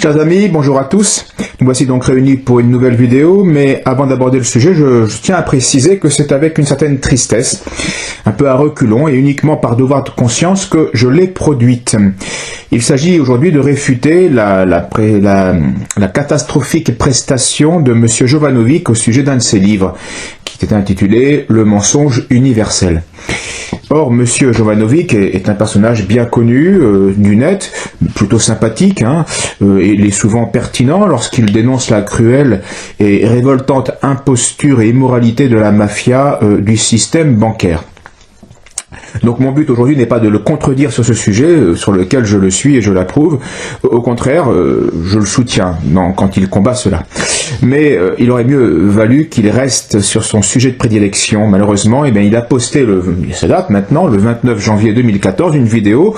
Chers amis, bonjour à tous. Nous voici donc réunis pour une nouvelle vidéo, mais avant d'aborder le sujet, je tiens à préciser que c'est avec une certaine tristesse, un peu à reculons et uniquement par devoir de conscience que je l'ai produite. Il s'agit aujourd'hui de réfuter la catastrophique prestation de M. Jovanovic au sujet d'un de ses livres, qui était intitulé « Le mensonge universel ». Or, M. Jovanovic est un personnage bien connu du net, plutôt sympathique, et il est souvent pertinent lorsqu'il dénonce la cruelle et révoltante imposture et immoralité de la mafia du système bancaire. Donc mon but aujourd'hui n'est pas de le contredire sur ce sujet, sur lequel je le suis et je l'approuve. Au contraire, je le soutiens quand il combat cela. Mais il aurait mieux valu qu'il reste sur son sujet de prédilection. Malheureusement, il a posté, ça date maintenant, le 29 janvier 2014, une vidéo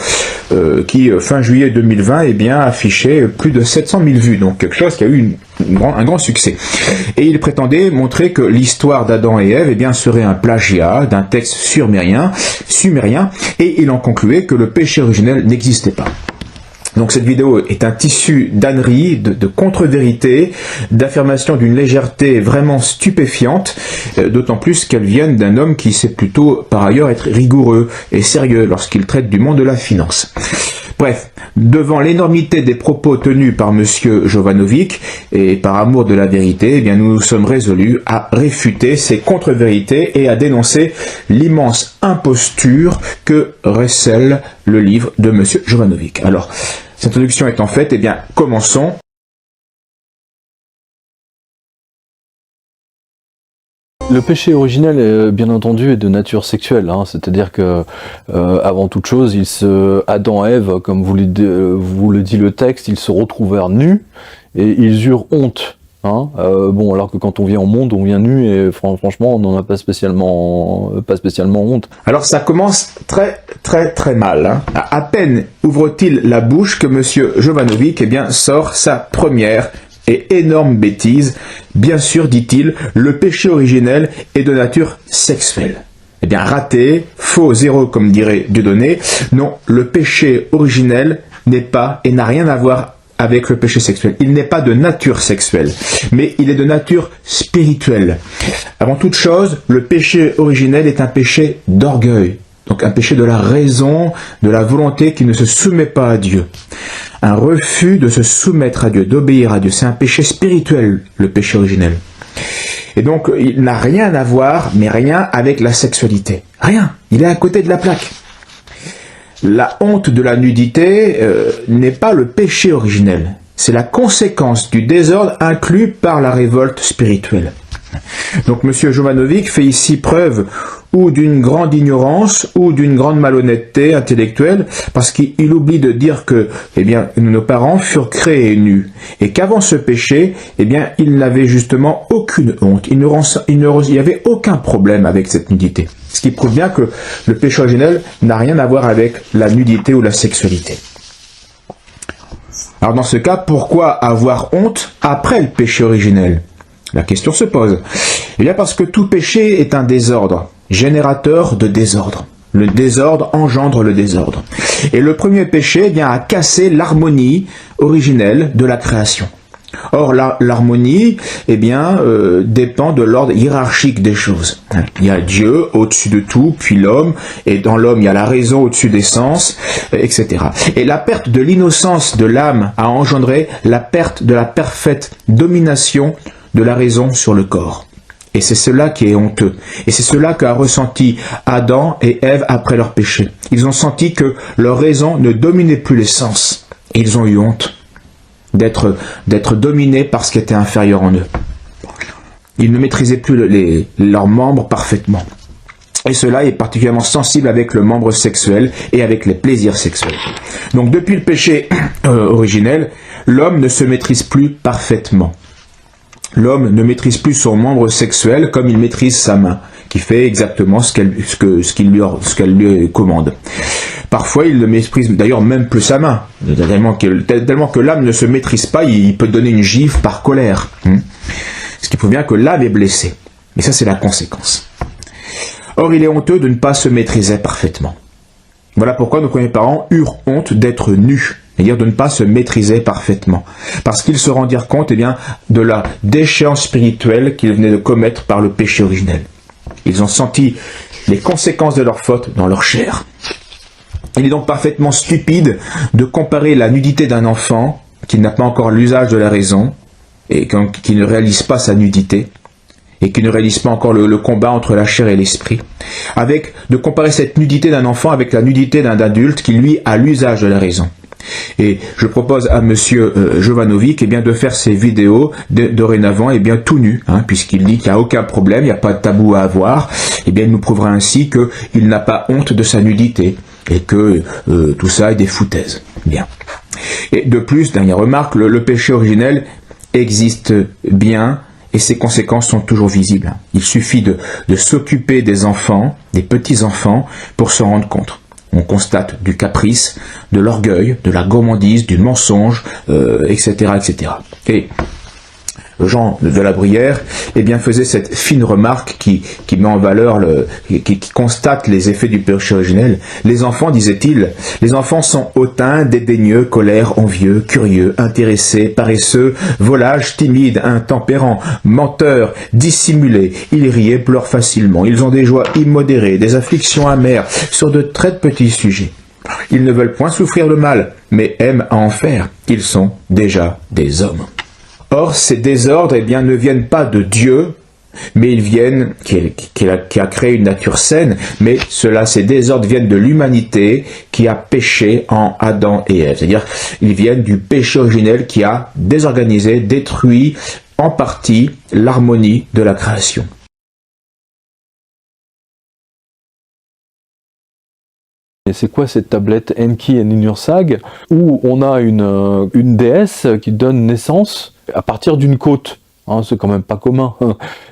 qui, fin juillet 2020, affichait plus de 700 000 vues. Donc quelque chose qui a eu un grand succès. Et il prétendait montrer que l'histoire d'Adam et Ève serait un plagiat d'un texte sumérien, et il en concluait que le péché originel n'existait pas. Donc cette vidéo est un tissu d'âneries, de contre-vérités, d'affirmations d'une légèreté vraiment stupéfiante, d'autant plus qu'elles viennent d'un homme qui sait plutôt par ailleurs être rigoureux et sérieux lorsqu'il traite du monde de la finance. Bref, devant l'énormité des propos tenus par M. Jovanovic et par amour de la vérité, nous nous sommes résolus à réfuter ces contre-vérités et à dénoncer l'immense imposture que recèle le livre de M. Jovanovic. Alors, cette introduction étant faite, commençons. Le péché originel, bien entendu, est de nature sexuelle, c'est-à-dire que, avant toute chose, Adam et Ève, comme vous le dit le texte, ils se retrouvèrent nus et ils eurent honte. Alors que quand on vient au monde, on vient nu et franchement, on n'en a pas spécialement honte. Alors ça commence très mal. À peine ouvre-t-il la bouche que M. Jovanovic sort sa première et énorme bêtise. Bien sûr, dit-il, le péché originel est de nature sexuelle. Raté, faux, zéro, comme dirait Dieudonné. Non, le péché originel n'est pas et n'a rien à voir avec le péché sexuel. Il n'est pas de nature sexuelle, mais il est de nature spirituelle. Avant toute chose, le péché originel est un péché d'orgueil. Donc un péché de la raison, de la volonté qui ne se soumet pas à Dieu. Un refus de se soumettre à Dieu, d'obéir à Dieu. C'est un péché spirituel, le péché originel. Et donc, il n'a rien à voir, mais rien avec la sexualité. Rien. Il est à côté de la plaque. La honte de la nudité n'est pas le péché originel. C'est la conséquence du désordre inclus par la révolte spirituelle. Donc M. Jovanovic fait ici preuve ou d'une grande ignorance ou d'une grande malhonnêteté intellectuelle, parce qu'il oublie de dire que nos parents furent créés nus et qu'avant ce péché, ils n'avaient justement aucune honte, il n'y avait aucun problème avec cette nudité. Ce qui prouve bien que le péché originel n'a rien à voir avec la nudité ou la sexualité. Alors dans ce cas, pourquoi avoir honte après le péché originel ? La question se pose. Parce que tout péché est un désordre, générateur de désordre. Le désordre engendre le désordre. Et le premier péché a cassé l'harmonie originelle de la création. Or, l'harmonie dépend de l'ordre hiérarchique des choses. Il y a Dieu au-dessus de tout, puis l'homme, et dans l'homme, il y a la raison au-dessus des sens, etc. Et la perte de l'innocence de l'âme a engendré la perte de la parfaite domination de la raison sur le corps. Et c'est cela qui est honteux. Et c'est cela qu'a ressenti Adam et Ève après leur péché. Ils ont senti que leur raison ne dominait plus les sens. Et ils ont eu honte d'être dominés par ce qui était inférieur en eux. Ils ne maîtrisaient plus leurs membres parfaitement. Et cela est particulièrement sensible avec le membre sexuel et avec les plaisirs sexuels. Donc depuis le péché originel, l'homme ne se maîtrise plus parfaitement. L'homme ne maîtrise plus son membre sexuel comme il maîtrise sa main, qui fait exactement ce qu'elle lui commande. Parfois, il ne maîtrise d'ailleurs même plus sa main, tellement que l'âme ne se maîtrise pas, il peut donner une gifle par colère. Ce qui prouve bien que l'âme est blessée. Mais ça, c'est la conséquence. Or, il est honteux de ne pas se maîtriser parfaitement. Voilà pourquoi nos premiers parents eurent honte d'être nus. c'est-à-dire de ne pas se maîtriser parfaitement, parce qu'ils se rendirent compte de la déchéance spirituelle qu'ils venaient de commettre par le péché originel. Ils ont senti les conséquences de leur faute dans leur chair. Il est donc parfaitement stupide de comparer la nudité d'un enfant qui n'a pas encore l'usage de la raison et qui ne réalise pas sa nudité et qui ne réalise pas encore le combat entre la chair et l'esprit, de comparer cette nudité d'un enfant avec la nudité d'un adulte qui, lui, a l'usage de la raison. Et je propose à monsieur Jovanovic de faire ses vidéos dorénavant tout nu, puisqu'il dit qu'il n'y a aucun problème, il n'y a pas de tabou à avoir. Il nous prouvera ainsi qu'il n'a pas honte de sa nudité et que tout ça est des foutaises. Bien. Et de plus, dernière remarque, le péché originel existe bien et ses conséquences sont toujours visibles. Il suffit de s'occuper des enfants, des petits-enfants, pour s'en rendre compte. On constate du caprice, de l'orgueil, de la gourmandise, du mensonge, etc., etc. Et Jean de la Bruyère faisait cette fine remarque qui met en valeur, qui constate les effets du péché originel. Les enfants, disait-il, les enfants sont hautains, dédaigneux, colères, envieux, curieux, intéressés, paresseux, volages, timides, intempérants, menteurs, dissimulés. Ils rient et pleurent facilement. Ils ont des joies immodérées, des afflictions amères sur de très petits sujets. Ils ne veulent point souffrir le mal, mais aiment à en faire. Ils sont déjà des hommes. Or, ces désordres ne viennent pas de Dieu, mais ils viennent, qui a créé une nature saine, mais ces désordres viennent de l'humanité qui a péché en Adam et Ève. C'est-à-dire, ils viennent du péché originel qui a désorganisé, détruit en partie l'harmonie de la création. Et c'est quoi cette tablette Enki et Ninursag, où on a une déesse qui donne naissance à partir d'une côte. C'est quand même pas commun.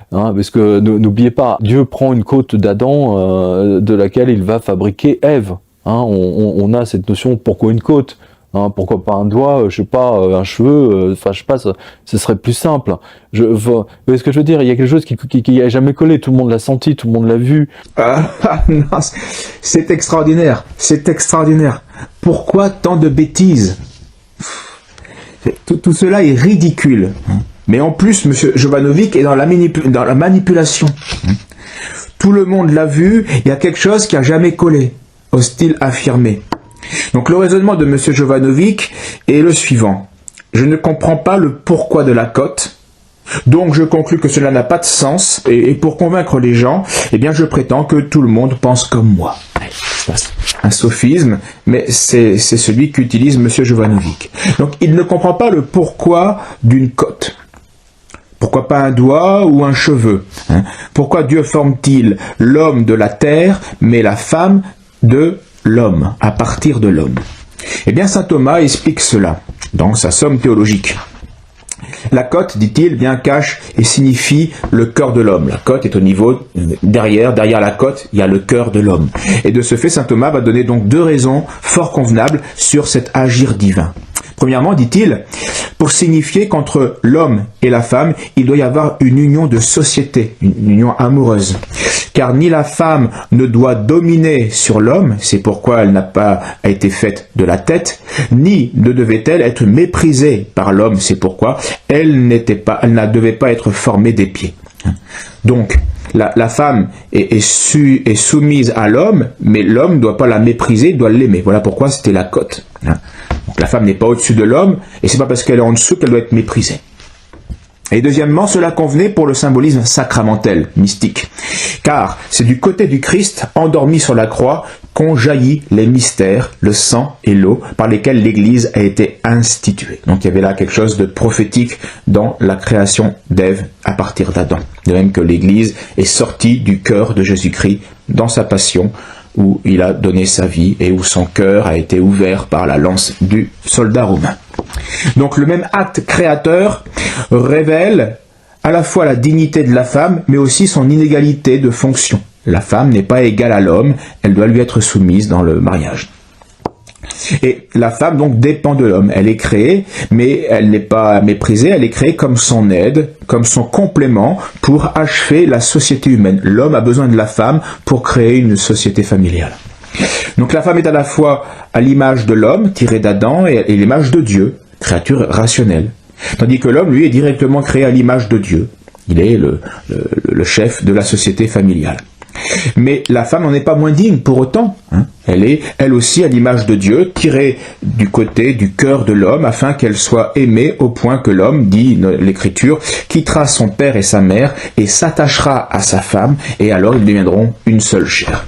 Parce que n'oubliez pas, Dieu prend une côte d'Adam de laquelle il va fabriquer Ève. On a cette notion, pourquoi une côte ? Pourquoi pas un doigt, je sais pas, un cheveu, je sais pas, ce serait plus simple. Vous voyez ce que je veux dire ? Il y a quelque chose qui a jamais collé, tout le monde l'a senti, tout le monde l'a vu. Non, c'est extraordinaire, c'est extraordinaire. Pourquoi tant de bêtises ? Tout cela est ridicule. Mais en plus, M. Jovanovic est dans la manipulation. Tout le monde l'a vu, il y a quelque chose qui a jamais collé, ose-t-il affirmer. Donc le raisonnement de M. Jovanovic est le suivant. Je ne comprends pas le pourquoi de la cote, donc je conclus que cela n'a pas de sens, et pour convaincre les gens, je prétends que tout le monde pense comme moi. Un sophisme, mais c'est celui qu'utilise M. Jovanovic. Donc il ne comprend pas le pourquoi d'une cote. Pourquoi pas un doigt ou un cheveu ? Pourquoi Dieu forme-t-il l'homme de la terre, mais la femme de l'homme, à partir de l'homme ? Saint Thomas explique cela dans sa somme théologique. La cote, dit-il, cache et signifie le cœur de l'homme. La cote est au niveau, derrière la cote, il y a le cœur de l'homme. Et de ce fait, saint Thomas va donner donc deux raisons fort convenables sur cet agir divin. Premièrement, dit-il, pour signifier qu'entre l'homme et la femme, il doit y avoir une union de société, une union amoureuse. Car ni la femme ne doit dominer sur l'homme, c'est pourquoi elle n'a pas été faite de la tête, ni ne devait-elle être méprisée par l'homme, c'est pourquoi elle ne devait pas être formée des pieds. Donc, la femme est soumise à l'homme, mais l'homme ne doit pas la mépriser, il doit l'aimer. Voilà pourquoi c'était la cote. Donc la femme n'est pas au-dessus de l'homme, et c'est pas parce qu'elle est en dessous qu'elle doit être méprisée. Et deuxièmement, cela convenait pour le symbolisme sacramentel, mystique. Car c'est du côté du Christ, endormi sur la croix, qu'ont jailli les mystères, le sang et l'eau, par lesquels l'Église a été instituée. Donc il y avait là quelque chose de prophétique dans la création d'Ève à partir d'Adam. De même que l'Église est sortie du cœur de Jésus-Christ dans sa passion, où il a donné sa vie et où son cœur a été ouvert par la lance du soldat romain. Donc le même acte créateur révèle à la fois la dignité de la femme, mais aussi son inégalité de fonction. La femme n'est pas égale à l'homme, elle doit lui être soumise dans le mariage. Et la femme donc dépend de l'homme, elle est créée, mais elle n'est pas méprisée, elle est créée comme son aide, comme son complément pour achever la société humaine. L'homme a besoin de la femme pour créer une société familiale. Donc la femme est à la fois à l'image de l'homme, tiré d'Adam, et l'image de Dieu, créature rationnelle. Tandis que l'homme, lui, est directement créé à l'image de Dieu. Il est le chef de la société familiale. Mais la femme n'en est pas moins digne pour autant. Elle est, elle aussi, à l'image de Dieu, tirée du côté, du cœur de l'homme, afin qu'elle soit aimée au point que l'homme, dit l'Écriture, quittera son père et sa mère et s'attachera à sa femme, et alors ils deviendront une seule chair.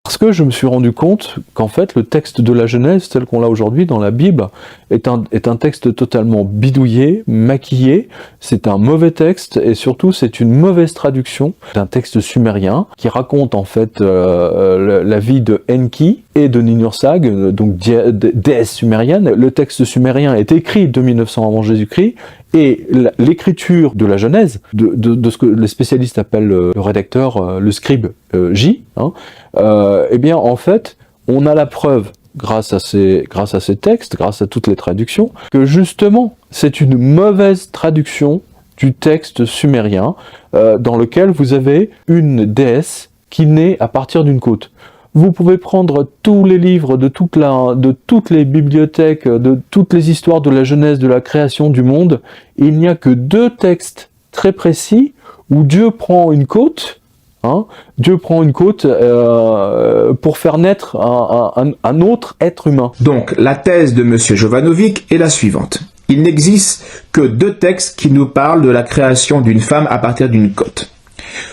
Parce que je me suis rendu compte qu'en fait, le texte de la Genèse, tel qu'on l'a aujourd'hui dans la Bible, est un texte totalement bidouillé, maquillé. C'est un mauvais texte et surtout, c'est une mauvaise traduction d'un texte sumérien qui raconte en fait la vie de Enki et de Ninursag, donc déesse sumérienne. Le texte sumérien est écrit 2900 avant Jésus-Christ. Et l'écriture de la Genèse, de ce que les spécialistes appellent le rédacteur, le scribe J, eh bien en fait, on a la preuve, grâce à ces textes, grâce à toutes les traductions, que justement, c'est une mauvaise traduction du texte sumérien, dans lequel vous avez une déesse qui naît à partir d'une côte. Vous pouvez prendre tous les livres de toutes les bibliothèques, de toutes les histoires de la Genèse, de la création du monde. Il n'y a que 2 textes très précis où Dieu prend une côte, pour faire naître un autre être humain. Donc, la thèse de M. Jovanovic est la suivante. Il n'existe que 2 textes qui nous parlent de la création d'une femme à partir d'une côte.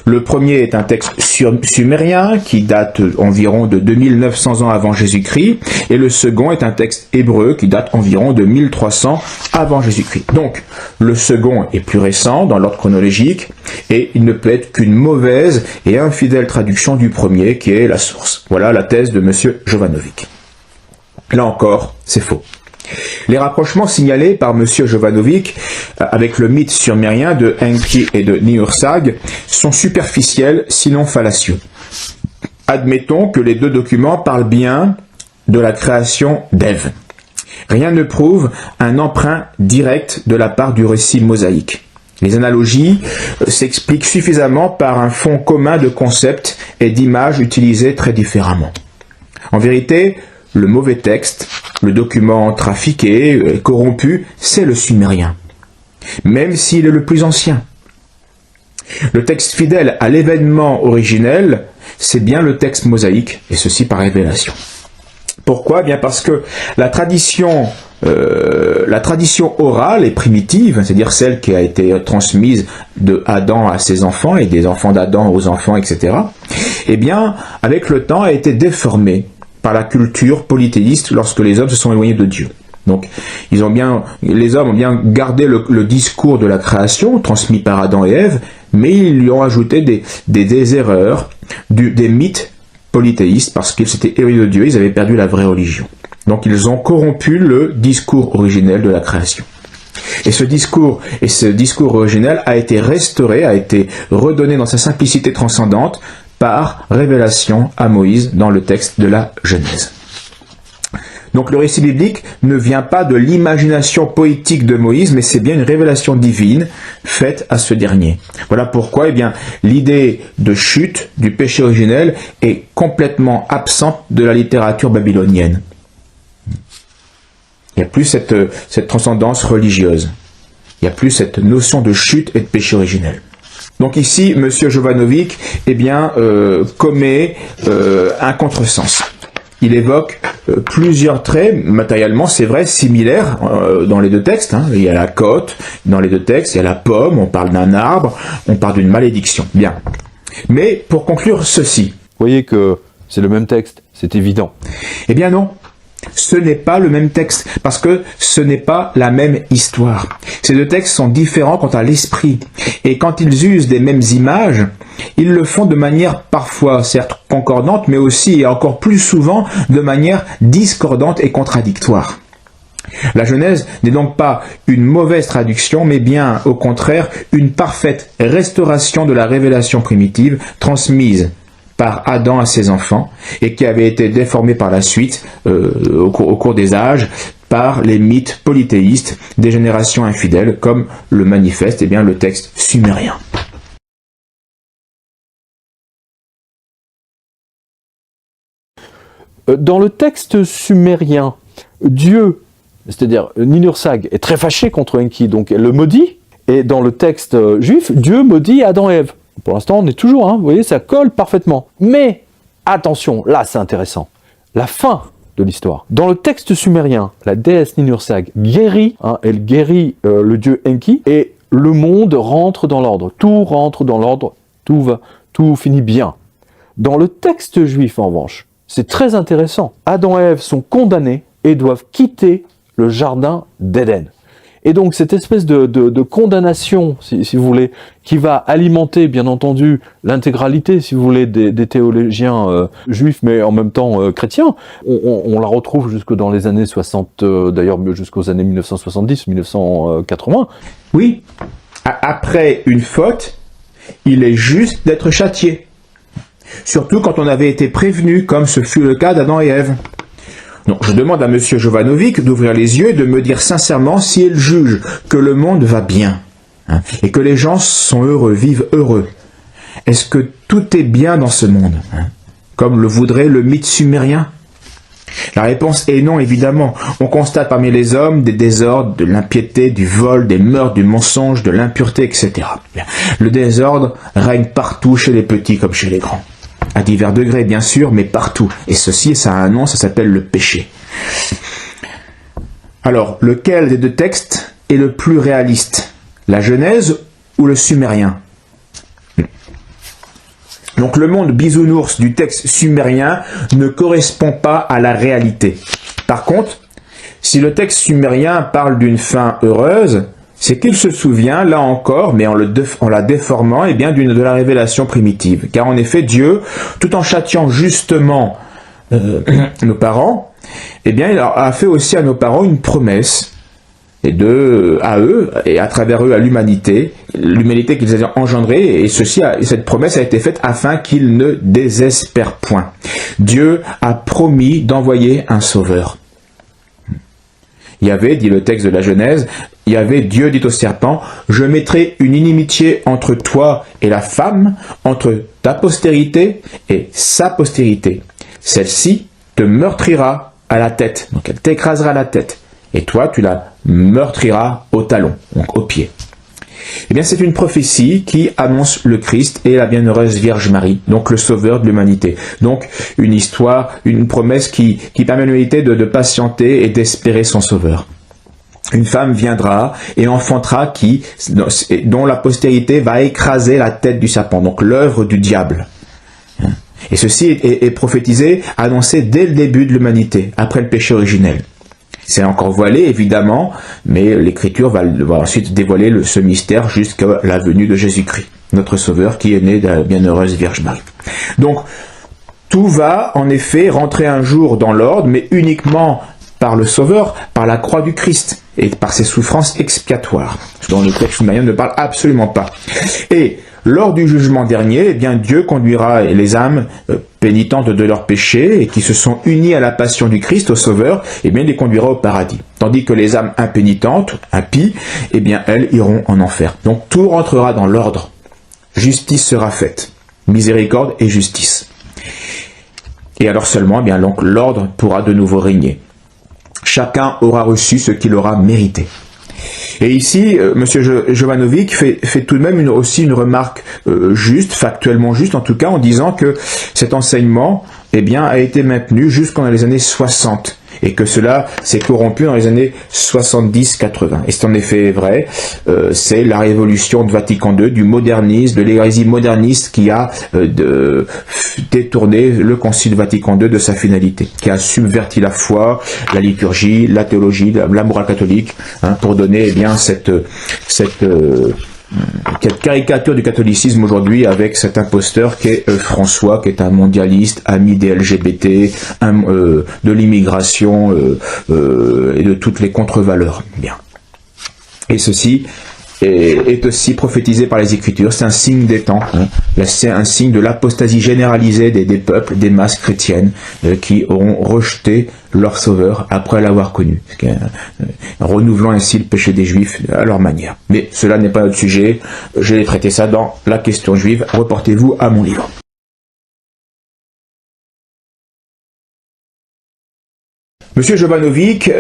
Le premier est un texte sumérien qui date environ de 2900 ans avant Jésus-Christ, et le second est un texte hébreu qui date environ de 1300 avant Jésus-Christ. Donc, le second est plus récent dans l'ordre chronologique, et il ne peut être qu'une mauvaise et infidèle traduction du premier qui est la source. Voilà la thèse de M. Jovanovic. Là encore, c'est faux. Les rapprochements signalés par M. Jovanovic avec le mythe sumérien de Enki et de Ninursag sont superficiels, sinon fallacieux. Admettons que les 2 documents parlent bien de la création d'Ève. Rien ne prouve un emprunt direct de la part du récit mosaïque. Les analogies s'expliquent suffisamment par un fond commun de concepts et d'images utilisés très différemment. En vérité, le mauvais texte, le document trafiqué, corrompu, c'est le sumérien, même s'il est le plus ancien. Le texte fidèle à l'événement originel, c'est bien le texte mosaïque, et ceci par révélation. Pourquoi ? Bien parce que la tradition orale et primitive, c'est-à-dire celle qui a été transmise de Adam à ses enfants et des enfants d'Adam aux enfants, etc., eh bien, avec le temps, a été déformée par la culture polythéiste lorsque les hommes se sont éloignés de Dieu. Donc, les hommes ont bien gardé le discours de la création transmis par Adam et Ève, mais ils lui ont ajouté des erreurs, des mythes polythéistes parce qu'ils s'étaient éloignés de Dieu, ils avaient perdu la vraie religion. Donc, ils ont corrompu le discours originel de la création. Et ce discours originel a été restauré, a été redonné dans sa simplicité transcendante par révélation à Moïse dans le texte de la Genèse. Donc le récit biblique ne vient pas de l'imagination poétique de Moïse, mais c'est bien une révélation divine faite à ce dernier. Voilà pourquoi l'idée de chute, du péché originel, est complètement absente de la littérature babylonienne. Il n'y a plus cette transcendance religieuse. Il n'y a plus cette notion de chute et de péché originel. Donc ici, M. Jovanovic commet un contresens. Il évoque plusieurs traits, matériellement, c'est vrai, similaires dans les 2 textes. Il y a la côte dans les 2 textes, il y a la pomme, on parle d'un arbre, on parle d'une malédiction. Bien. Mais pour conclure ceci. Vous voyez que c'est le même texte, c'est évident. Eh bien non. Ce n'est pas le même texte, parce que ce n'est pas la même histoire. Ces 2 textes sont différents quant à l'esprit, et quand ils usent des mêmes images, ils le font de manière parfois certes concordante, mais aussi et encore plus souvent de manière discordante et contradictoire. La Genèse n'est donc pas une mauvaise traduction, mais bien au contraire une parfaite restauration de la révélation primitive transmise par Adam à ses enfants, et qui avait été déformé par la suite, au cours des âges, par les mythes polythéistes des générations infidèles, comme le manifeste le texte sumérien. Dans le texte sumérien, Dieu, c'est-à-dire Ninursag, est très fâché contre Enki, donc elle le maudit. Et dans le texte juif, Dieu maudit Adam et Ève. Pour l'instant, on est toujours, vous voyez, ça colle parfaitement. Mais, attention, là c'est intéressant. La fin de l'histoire. Dans le texte sumérien, la déesse Ninursag guérit, elle guérit le dieu Enki, et le monde rentre dans l'ordre. Tout rentre dans l'ordre, tout finit bien. Dans le texte juif, en revanche, c'est très intéressant. Adam et Ève sont condamnés et doivent quitter le jardin d'Éden. Et donc cette espèce de condamnation, si vous voulez, qui va alimenter bien entendu l'intégralité, si vous voulez, des théologiens juifs, mais en même temps chrétiens, on la retrouve jusque dans les années 60, d'ailleurs jusqu'aux années 1970, 1980. Oui, après une faute, il est juste d'être châtié. Surtout quand on avait été prévenu, comme ce fut le cas d'Adam et Ève. Donc, je demande à Monsieur Jovanovic d'ouvrir les yeux et de me dire sincèrement si il juge que le monde va bien, et que les gens sont heureux, vivent heureux. Est-ce que tout est bien dans ce monde, comme le voudrait le mythe sumérien? La réponse est non, évidemment. On constate parmi les hommes des désordres, de l'impiété, du vol, des meurtres, du mensonge, de l'impureté, etc. Le désordre règne partout, chez les petits comme chez les grands. À divers degrés, bien sûr, mais partout. Et ceci, ça a un nom, ça s'appelle le péché. Alors, lequel des deux textes est le plus réaliste? La Genèse ou le Sumérien? Donc, le monde bisounours du texte sumérien ne correspond pas à la réalité. Par contre, si le texte sumérien parle d'une fin heureuse, c'est qu'il se souvient, là encore, mais en la déformant, de la révélation primitive. Car en effet, Dieu, tout en châtiant justement nos parents, il a fait aussi à nos parents une promesse, à eux, et à travers eux à l'humanité qu'ils avaient engendrée, et cette promesse a été faite afin qu'ils ne désespèrent point. Dieu a promis d'envoyer un sauveur. Yahvé, dit le texte de la Genèse, Yahvé, Dieu dit au serpent, « Je mettrai une inimitié entre toi et la femme, entre ta postérité et sa postérité. Celle-ci te meurtrira à la tête. » Donc elle t'écrasera la tête. Et toi, tu la meurtriras au talon, donc au pied. C'est une prophétie qui annonce le Christ et la bienheureuse Vierge Marie, donc le sauveur de l'humanité. Donc une histoire, une promesse qui permet à l'humanité de patienter et d'espérer son sauveur. Une femme viendra et enfantera dont la postérité va écraser la tête du serpent, donc l'œuvre du diable. Et ceci est prophétisé, annoncé dès le début de l'humanité, après le péché originel. C'est encore voilé, évidemment, mais l'Écriture va ensuite dévoiler ce mystère jusqu'à la venue de Jésus-Christ, notre Sauveur qui est né de la bienheureuse Vierge Marie. Donc, tout va en effet rentrer un jour dans l'ordre, mais uniquement par le Sauveur, par la croix du Christ, et par ses souffrances expiatoires, dont le texte sumérien ne parle absolument pas. Et lors du jugement dernier, Dieu conduira les âmes pénitentes de leurs péchés et qui se sont unies à la passion du Christ, au Sauveur, il les conduira au paradis. Tandis que les âmes impénitentes, impies, elles iront en enfer. Donc tout rentrera dans l'ordre. Justice sera faite. Miséricorde et justice. Et alors seulement, donc l'ordre pourra de nouveau régner. Chacun aura reçu ce qu'il aura mérité. Et ici, M. Jovanovic fait tout de même aussi une remarque juste, factuellement juste en tout cas, en disant que cet enseignement a été maintenu jusqu'en les années 60 et que cela s'est corrompu dans les années 70-80. Et c'est en effet vrai, c'est la révolution de Vatican II, du modernisme, de l'hérésie moderniste qui a détourné le Concile Vatican II de sa finalité, qui a subverti la foi, la liturgie, la théologie, la morale catholique, pour donner cette caricature du catholicisme aujourd'hui avec cet imposteur qui est François, qui est un mondialiste, ami des LGBT, de l'immigration et de toutes les contre-valeurs. Et ceci est aussi prophétisé par les Écritures, c'est un signe des temps, c'est un signe de l'apostasie généralisée des peuples, des masses chrétiennes qui auront rejeté leur sauveur après l'avoir connu, renouvelant ainsi le péché des Juifs à leur manière. Mais cela n'est pas notre sujet, je vais traiter ça dans la question juive, reportez-vous à mon livre. Monsieur Jovanovic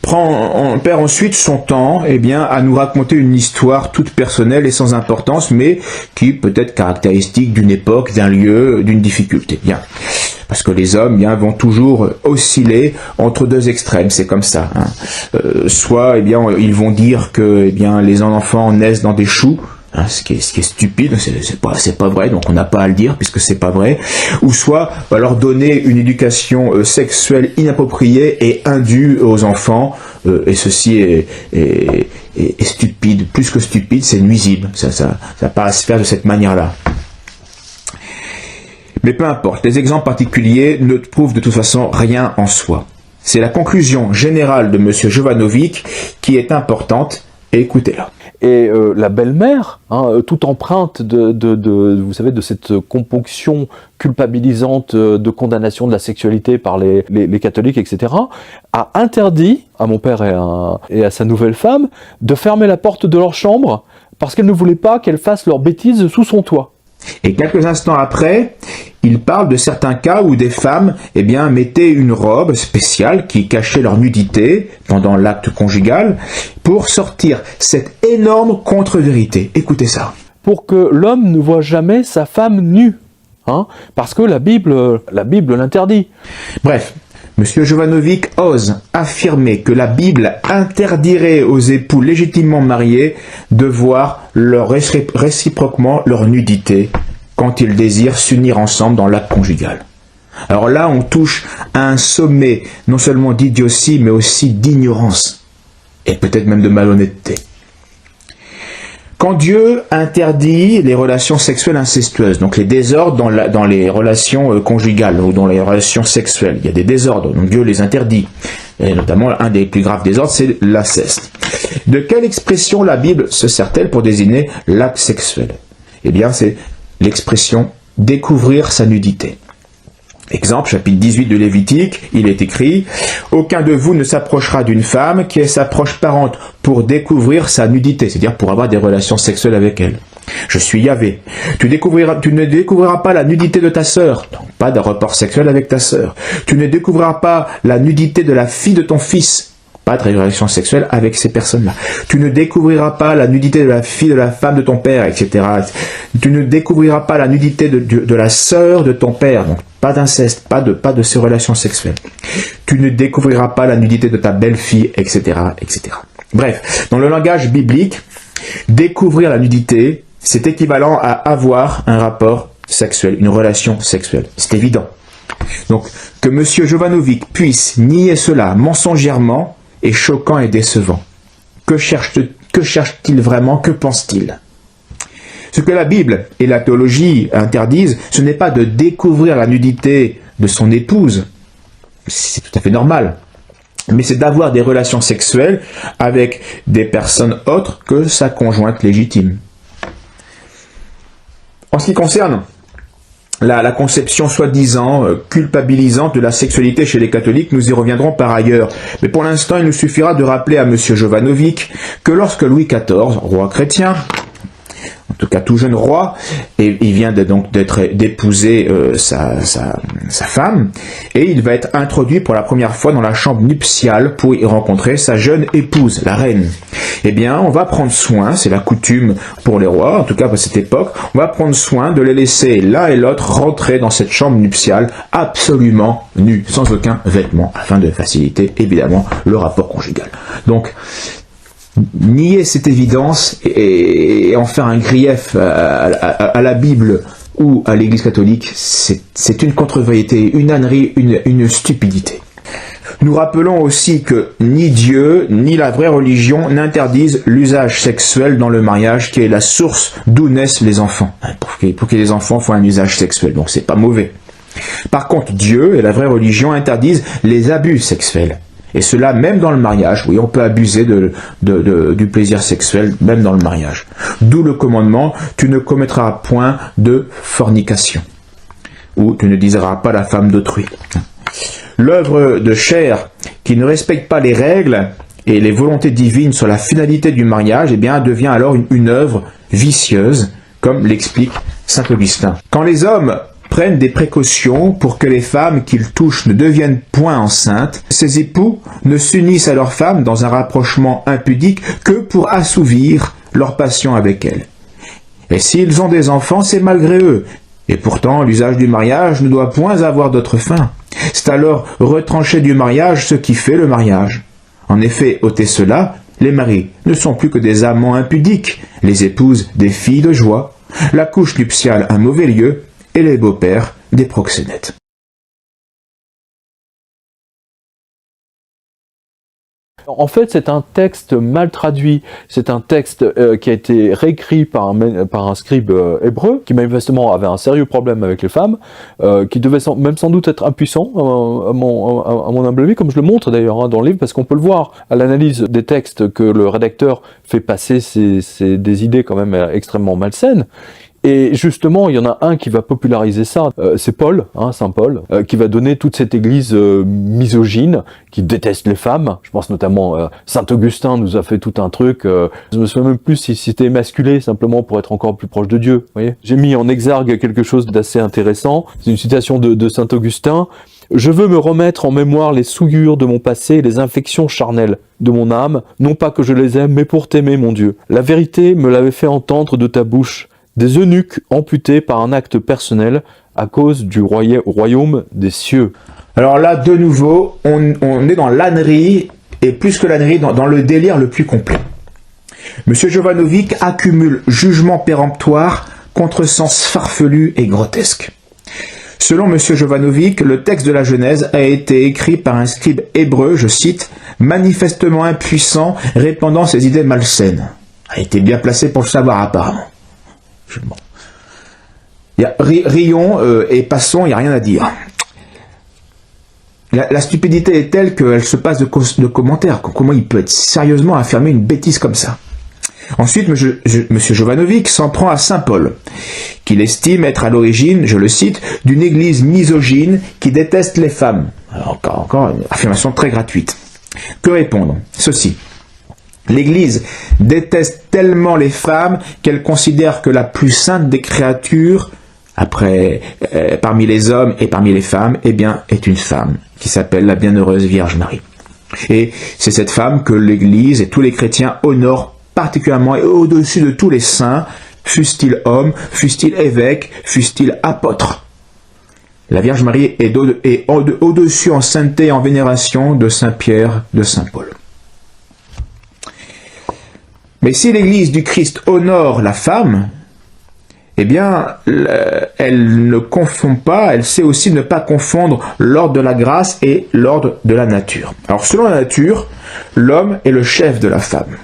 perd ensuite son temps à nous raconter une histoire toute personnelle et sans importance, mais qui peut être caractéristique d'une époque, d'un lieu, d'une difficulté. Bien. Parce que les hommes vont toujours osciller entre deux extrêmes, c'est comme ça. Soit ils vont dire que les enfants naissent dans des choux, ce qui est stupide, c'est pas vrai, donc on n'a pas à le dire puisque c'est pas vrai. Ou soit leur donner une éducation sexuelle inappropriée et indue aux enfants, et ceci est stupide, plus que stupide, c'est nuisible. Ça n'a pas à se faire de cette manière-là. Mais peu importe, les exemples particuliers ne prouvent de toute façon rien en soi. C'est la conclusion générale de M. Jovanovic qui est importante, et écoutez-la. Et la belle-mère, toute empreinte vous savez, de cette componction culpabilisante de condamnation de la sexualité par les catholiques, etc., a interdit à mon père et à sa nouvelle femme de fermer la porte de leur chambre parce qu'elle ne voulait pas qu'elles fassent leurs bêtises sous son toit. Et quelques instants après, il parle de certains cas où des femmes mettaient une robe spéciale qui cachait leur nudité pendant l'acte conjugal pour sortir cette énorme contre-vérité. Écoutez ça. Pour que l'homme ne voit jamais sa femme nue, parce que la Bible l'interdit. Bref. Monsieur Jovanovic ose affirmer que la Bible interdirait aux époux légitimement mariés de voir réciproquement leur nudité quand ils désirent s'unir ensemble dans l'acte conjugal. Alors là, on touche à un sommet non seulement d'idiotie, mais aussi d'ignorance, et peut-être même de malhonnêteté. Quand Dieu interdit les relations sexuelles incestueuses, donc les désordres dans les relations conjugales ou dans les relations sexuelles, il y a des désordres, donc Dieu les interdit. Et notamment, un des plus graves désordres, c'est l'inceste. De quelle expression la Bible se sert-elle pour désigner l'acte sexuel? C'est l'expression « découvrir sa nudité ». Exemple, chapitre 18 de Lévitique, il est écrit « Aucun de vous ne s'approchera d'une femme qui est sa proche parente pour découvrir sa nudité », c'est-à-dire pour avoir des relations sexuelles avec elle. Je suis Yahvé. Tu ne découvriras pas la nudité de ta sœur, donc pas de rapport sexuel avec ta sœur. Tu ne découvriras pas la nudité de la fille de ton fils, pas de relation sexuelle avec ces personnes-là. Tu ne découvriras pas la nudité de la fille de la femme de ton père, etc. Tu ne découvriras pas la nudité de la sœur de ton père, donc pas d'inceste, pas de ces relations sexuelles. Tu ne découvriras pas la nudité de ta belle-fille, etc., etc. Bref, dans le langage biblique, découvrir la nudité, c'est équivalent à avoir un rapport sexuel, une relation sexuelle. C'est évident. Donc, que M. Jovanovic puisse nier cela mensongèrement est choquant et décevant. Que cherche-t-il vraiment? Que pense-t-il? Ce que la Bible et la théologie interdisent, ce n'est pas de découvrir la nudité de son épouse, c'est tout à fait normal, mais c'est d'avoir des relations sexuelles avec des personnes autres que sa conjointe légitime. En ce qui concerne la conception soi-disant culpabilisante de la sexualité chez les catholiques, nous y reviendrons par ailleurs. Mais pour l'instant, il nous suffira de rappeler à M. Jovanovic que lorsque Louis XIV, roi chrétien, en tout cas tout jeune roi, et il vient d'épouser sa femme, et il va être introduit pour la première fois dans la chambre nuptiale pour y rencontrer sa jeune épouse, la reine. On va prendre soin, c'est la coutume pour les rois, en tout cas à cette époque, on va prendre soin de les laisser l'un et l'autre rentrer dans cette chambre nuptiale absolument nus, sans aucun vêtement, afin de faciliter évidemment le rapport conjugal. Donc, nier cette évidence et en faire un grief à la Bible ou à l'Église catholique, c'est une contre-vérité, une ânerie, une stupidité. Nous rappelons aussi que ni Dieu, ni la vraie religion n'interdisent l'usage sexuel dans le mariage, qui est la source d'où naissent les enfants. Pour que les enfants font un usage sexuel, donc c'est pas mauvais. Par contre, Dieu et la vraie religion interdisent les abus sexuels. Et cela même dans le mariage. Oui, on peut abuser du plaisir sexuel même dans le mariage. D'où le commandement, tu ne commettras point de fornication. Ou tu ne désireras pas la femme d'autrui. L'œuvre de chair qui ne respecte pas les règles et les volontés divines sur la finalité du mariage, devient alors une œuvre vicieuse, comme l'explique saint Augustin. Quand les hommes prennent des précautions pour que les femmes qu'ils touchent ne deviennent point enceintes. Ces époux ne s'unissent à leurs femmes dans un rapprochement impudique que pour assouvir leur passion avec elles. Et s'ils ont des enfants, c'est malgré eux. Et pourtant, l'usage du mariage ne doit point avoir d'autre fin. C'est alors retrancher du mariage ce qui fait le mariage. En effet, ôter cela, les maris ne sont plus que des amants impudiques, les épouses des filles de joie, la couche nuptiale un mauvais lieu, et les beaux-pères des proxénètes. En fait, c'est un texte mal traduit. C'est un texte qui a été réécrit par un scribe hébreu, qui manifestement avait un sérieux problème avec les femmes, qui devait même sans doute être impuissant, à mon humble avis, comme je le montre d'ailleurs dans le livre, parce qu'on peut le voir à l'analyse des textes que le rédacteur fait passer des idées quand même extrêmement malsaines. Et justement, il y en a un qui va populariser ça, c'est Paul, Saint Paul, qui va donner toute cette église misogyne, qui déteste les femmes. Je pense notamment, Saint Augustin nous a fait tout un truc, je me souviens même plus si c'était émasculé, simplement pour être encore plus proche de Dieu. Vous voyez, j'ai mis en exergue quelque chose d'assez intéressant, c'est une citation de Saint Augustin. « Je veux me remettre en mémoire les souillures de mon passé et les infections charnelles de mon âme, non pas que je les aime, mais pour t'aimer, mon Dieu. La vérité me l'avait fait entendre de ta bouche. Des eunuques amputés par un acte personnel à cause du royaume des cieux. » Alors là, de nouveau, on est dans l'ânerie, et plus que l'ânerie, dans le délire le plus complet. Monsieur Jovanovic accumule jugement péremptoire, contresens farfelu et grotesque. Selon Monsieur Jovanovic, le texte de la Genèse a été écrit par un scribe hébreu, je cite, « manifestement impuissant, répandant ses idées malsaines ». A été bien placé pour le savoir apparemment. Bon. Rions et passons, il n'y a rien à dire. La stupidité est telle qu'elle se passe de commentaires. Comment il peut être sérieusement affirmer une bêtise comme ça? Ensuite, M. Jovanovic s'en prend à Saint Paul, qu'il estime être à l'origine, je le cite, d'une église misogyne qui déteste les femmes. Alors, encore une affirmation très gratuite. Que répondre? Ceci. L'Église déteste tellement les femmes qu'elle considère que la plus sainte des créatures, parmi les hommes et parmi les femmes, eh bien, est une femme qui s'appelle la Bienheureuse Vierge Marie. Et c'est cette femme que l'Église et tous les chrétiens honorent particulièrement et au-dessus de tous les saints, fussent-ils hommes, fussent-ils évêques, fussent-ils apôtres. La Vierge Marie est au-dessus en sainteté et en vénération de Saint Pierre, de Saint Paul. Mais si l'Église du Christ honore la femme, eh bien, elle ne confond pas, elle sait aussi ne pas confondre l'ordre de la grâce et l'ordre de la nature. Alors, selon la nature, l'homme est le chef de la femme.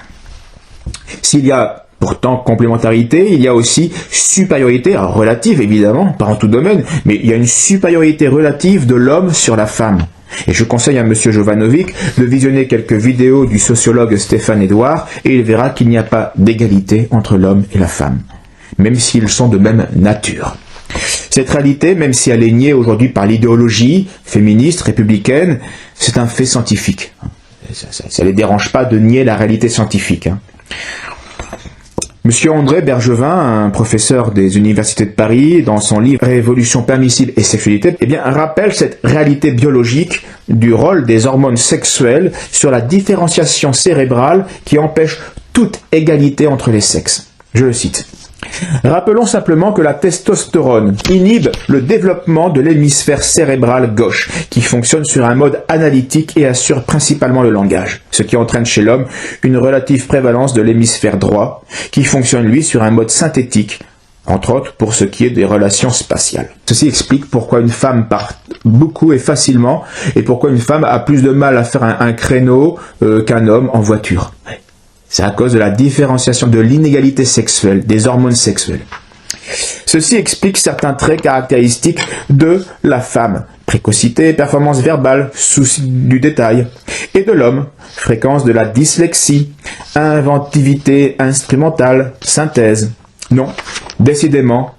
S'il y a pourtant complémentarité, il y a aussi supériorité, alors relative évidemment, pas en tout domaine, mais il y a une supériorité relative de l'homme sur la femme. Et je conseille à M. Jovanovic de visionner quelques vidéos du sociologue Stéphane Edouard et il verra qu'il n'y a pas d'égalité entre l'homme et la femme, même s'ils sont de même nature. Cette réalité, même si elle est niée aujourd'hui par l'idéologie féministe, républicaine, c'est un fait scientifique. Ça ne les dérange pas de nier la réalité scientifique. Monsieur André Bergevin, un professeur des universités de Paris, dans son livre Révolution permissible et sexualité, eh bien, rappelle cette réalité biologique du rôle des hormones sexuelles sur la différenciation cérébrale qui empêche toute égalité entre les sexes. Je le cite. Rappelons simplement que la testostérone inhibe le développement de l'hémisphère cérébral gauche, qui fonctionne sur un mode analytique et assure principalement le langage, ce qui entraîne chez l'homme une relative prévalence de l'hémisphère droit, qui fonctionne lui sur un mode synthétique, entre autres pour ce qui est des relations spatiales. Ceci explique pourquoi une femme part beaucoup et facilement, et pourquoi une femme a plus de mal à faire un créneau qu'un homme en voiture. C'est à cause de la différenciation de l'inégalité sexuelle, des hormones sexuelles. Ceci explique certains traits caractéristiques de la femme. Précocité, performance verbale, souci du détail. Et de l'homme, fréquence de la dyslexie, inventivité instrumentale, synthèse. Non, décidément,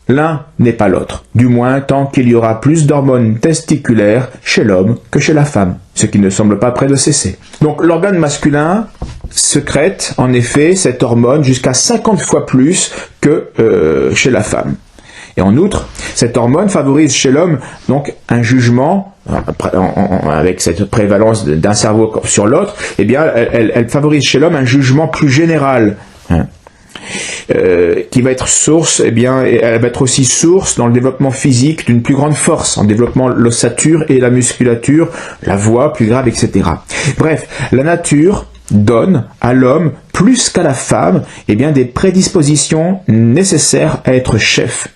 l'un n'est pas l'autre. Du moins, tant qu'il y aura plus d'hormones testiculaires chez l'homme que chez la femme, ce qui ne semble pas près de cesser. Donc l'organe masculin sécrète en effet cette hormone jusqu'à 50 fois plus que chez la femme. Et en outre, cette hormone favorise chez l'homme donc un jugement, avec cette prévalence d'un cerveau sur l'autre, eh bien, elle favorise chez l'homme un jugement plus général, hein, qui va être source, eh bien, elle va être aussi source dans le développement physique d'une plus grande force, en développant l'ossature et la musculature, la voix plus grave, etc. Bref, la nature donne à l'homme, plus qu'à la femme, eh bien, des prédispositions nécessaires à être chef.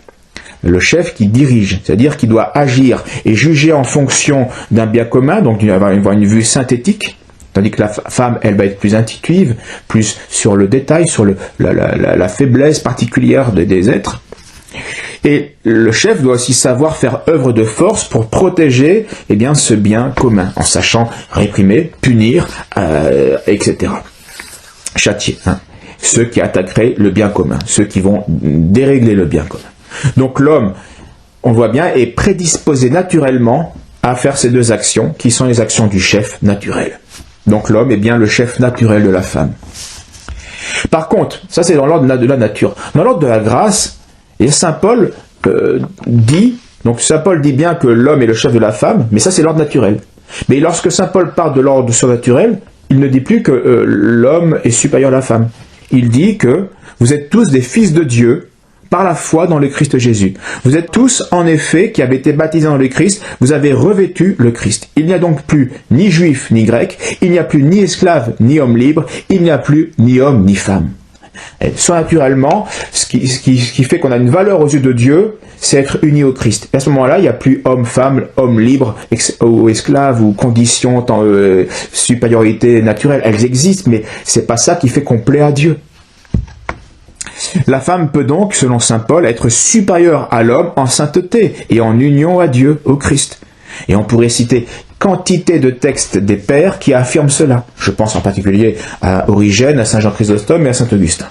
Le chef qui dirige, c'est-à-dire qui doit agir et juger en fonction d'un bien commun, donc il va avoir une vue synthétique, tandis que la femme, elle va être plus intuitive, plus sur le détail, sur la faiblesse particulière des êtres. Et le chef doit aussi savoir faire œuvre de force pour protéger eh bien, ce bien commun, en sachant réprimer, punir, etc. Châtier, hein, ceux qui attaqueraient le bien commun, ceux qui vont dérégler le bien commun. Donc l'homme, on voit bien, est prédisposé naturellement à faire ces deux actions, qui sont les actions du chef naturel. Donc l'homme est bien le chef naturel de la femme. Par contre, ça c'est dans l'ordre de la nature. Dans l'ordre de la grâce, et Saint Paul dit, donc Saint Paul dit bien que l'homme est le chef de la femme, mais ça c'est l'ordre naturel. Mais lorsque Saint Paul parle de l'ordre surnaturel, il ne dit plus que l'homme est supérieur à la femme. Il dit que vous êtes tous des fils de Dieu par la foi dans le Christ Jésus. Vous êtes tous, en effet, qui avez été baptisés dans le Christ, vous avez revêtu le Christ. Il n'y a donc plus ni juif ni grec, il n'y a plus ni esclave ni homme libre, il n'y a plus ni homme ni femme. Et surnaturellement, ce qui fait qu'on a une valeur aux yeux de Dieu, c'est être uni au Christ. Et à ce moment-là, il n'y a plus homme, femme, homme libre, ou esclave, ou conditions, supériorité naturelle. Elles existent, mais c'est pas ça qui fait qu'on plaît à Dieu. La femme peut donc, selon saint Paul, être supérieure à l'homme en sainteté et en union à Dieu, au Christ. Et on pourrait citer quantité de textes des pères qui affirment cela. Je pense en particulier à Origène, à saint Jean Chrysostome et à saint Augustin.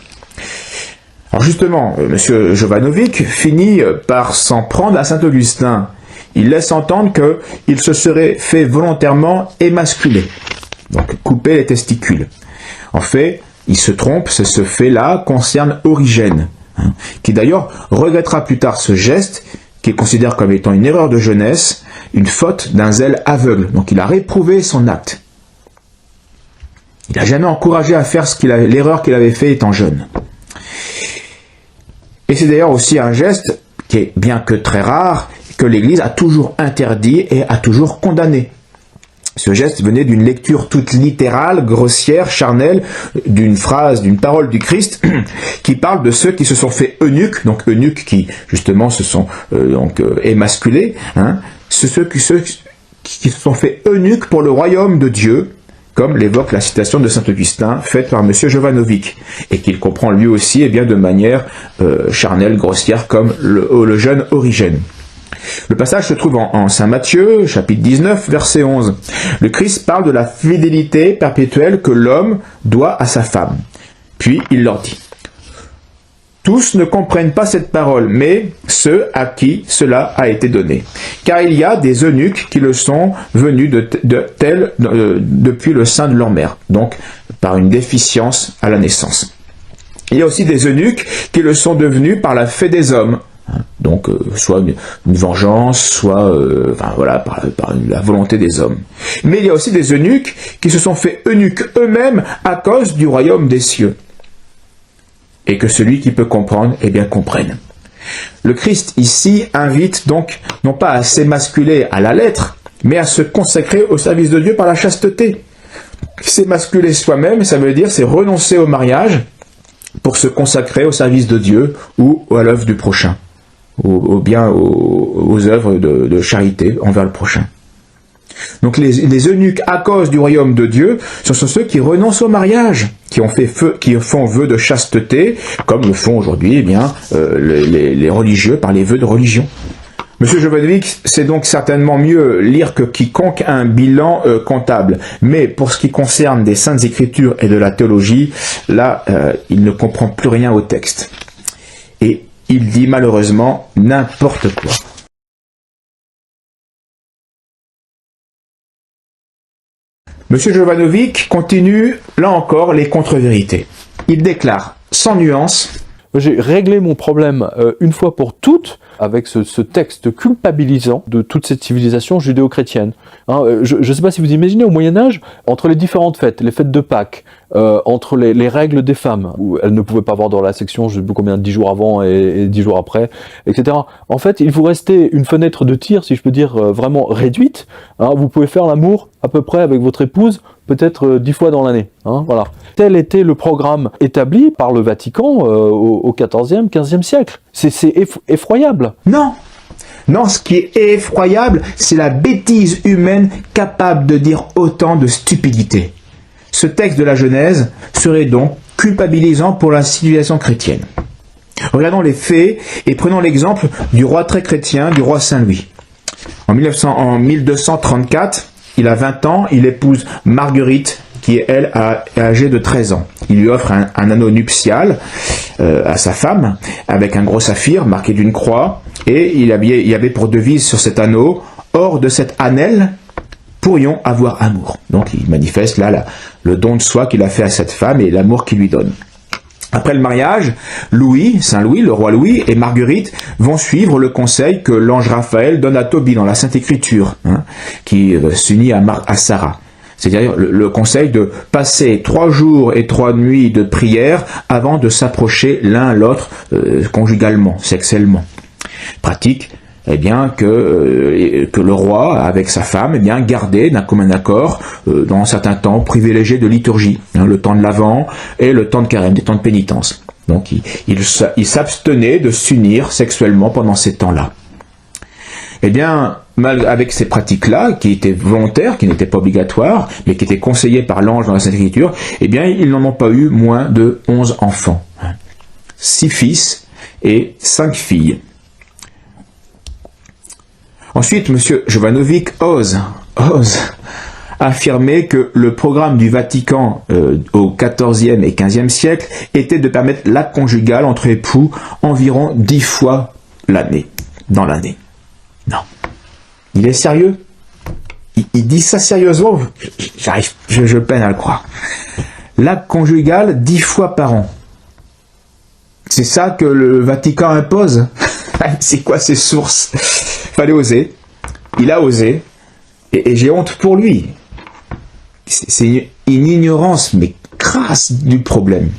Alors justement, M. Jovanovic finit par s'en prendre à saint Augustin. Il laisse entendre qu'il se serait fait volontairement émasculer, donc couper les testicules. En fait, il se trompe, ce fait-là concerne Origène, qui d'ailleurs regrettera plus tard ce geste, qu'il considère comme étant une erreur de jeunesse, une faute d'un zèle aveugle. Donc il a réprouvé son acte. Il n'a jamais encouragé à faire l'erreur qu'il avait fait étant jeune. Et c'est d'ailleurs aussi un geste qui est, bien que très rare, que l'Église a toujours interdit et a toujours condamné. Ce geste venait d'une lecture toute littérale, grossière, charnelle, d'une phrase, d'une parole du Christ, qui parle de ceux qui se sont fait eunuques, donc eunuques qui justement se sont émasculés, hein, ceux qui se sont fait eunuques pour le royaume de Dieu, comme l'évoque la citation de saint Augustin faite par M. Jovanovic, et qu'il comprend lui aussi eh bien, de manière charnelle, grossière, comme le jeune Origène. Le passage se trouve en saint Matthieu, chapitre 19, verset 11. Le Christ parle de la fidélité perpétuelle que l'homme doit à sa femme. Puis il leur dit: tous ne comprennent pas cette parole, mais ceux à qui cela a été donné. Car il y a des eunuques qui le sont venus depuis le sein de leur mère, donc par une déficience à la naissance. Il y a aussi des eunuques qui le sont devenus par la fait des hommes, donc soit une vengeance, soit par la volonté des hommes. Mais il y a aussi des eunuques qui se sont fait eunuques eux-mêmes à cause du royaume des cieux. Et que celui qui peut comprendre, eh bien comprenne. Le Christ ici invite donc non pas à s'émasculer à la lettre, mais à se consacrer au service de Dieu par la chasteté. S'émasculer soi-même, ça veut dire c'est renoncer au mariage pour se consacrer au service de Dieu ou à l'œuvre du prochain, aux œuvres de charité envers le prochain. Donc les eunuques à cause du royaume de Dieu, ce sont ceux qui renoncent au mariage, qui font vœu de chasteté, comme le font aujourd'hui les religieux par les vœux de religion. Monsieur Jovanovic, c'est donc certainement mieux lire que quiconque un bilan comptable. Mais pour ce qui concerne des saintes écritures et de la théologie, là, il ne comprend plus rien au texte. Et il dit malheureusement n'importe quoi. Monsieur Jovanovic continue, là encore, les contre-vérités. Il déclare, sans nuance: J'ai réglé mon problème une fois pour toutes avec ce texte culpabilisant de toute cette civilisation judéo-chrétienne. Hein, je ne sais pas si vous imaginez, au Moyen-Âge, entre les différentes fêtes, les fêtes de Pâques, entre les règles des femmes, où elles ne pouvaient pas avoir dans la section, je ne sais plus combien, 10 jours avant et 10 jours après, etc. En fait, il vous restait une fenêtre de tir, si je peux dire, vraiment réduite. Hein, vous pouvez faire l'amour à peu près avec votre épouse, peut-être 10 fois dans l'année. Hein, voilà. Tel était le programme établi par le Vatican au XIVe, XVe siècle. C'est effroyable. Non, non, ce qui est effroyable, c'est la bêtise humaine capable de dire autant de stupidité. Ce texte de la Genèse serait donc culpabilisant pour la civilisation chrétienne. Regardons les faits et prenons l'exemple du roi très chrétien, du roi Saint-Louis. En 1234, il a 20 ans, il épouse Marguerite, qui est, elle, âgée de 13 ans. Il lui offre un anneau nuptial à sa femme, avec un gros saphir marqué d'une croix, et il y avait pour devise sur cet anneau, « Hors de cette annelle, pourrions avoir amour ». Donc il manifeste là le don de soi qu'il a fait à cette femme et l'amour qu'il lui donne. Après le mariage, Saint Louis, le roi Louis et Marguerite vont suivre le conseil que l'ange Raphaël donne à Tobie dans la Sainte Écriture, hein, qui s'unit à Sarah. C'est-à-dire le conseil de passer 3 jours et 3 nuits de prière avant de s'approcher l'un l'autre conjugalement, sexuellement. Pratique, eh bien, que le roi, avec sa femme, eh bien, gardait d'un commun accord, dans certains temps privilégiés de liturgie, hein, le temps de l'Avent et le temps de carême, des temps de pénitence. Donc, il s'abstenait de s'unir sexuellement pendant ces temps-là. Eh bien, avec ces pratiques-là, qui étaient volontaires, qui n'étaient pas obligatoires, mais qui étaient conseillées par l'ange dans la Sainte Écriture, eh bien, ils n'en ont pas eu moins de 11 enfants. 6 fils et 5 filles. Ensuite, M. Jovanovic ose affirmer que le programme du Vatican au XIVe et XVe siècle était de permettre l'acte conjugal entre époux environ 10 fois dans l'année. Non. Il est sérieux? Il dit ça sérieusement? Je peine à le croire. L'acte conjugal 10 fois par an. C'est ça que le Vatican impose? C'est quoi ces sources? Fallait oser. Il a osé. Et j'ai honte pour lui. C'est une ignorance, mais crasse du problème.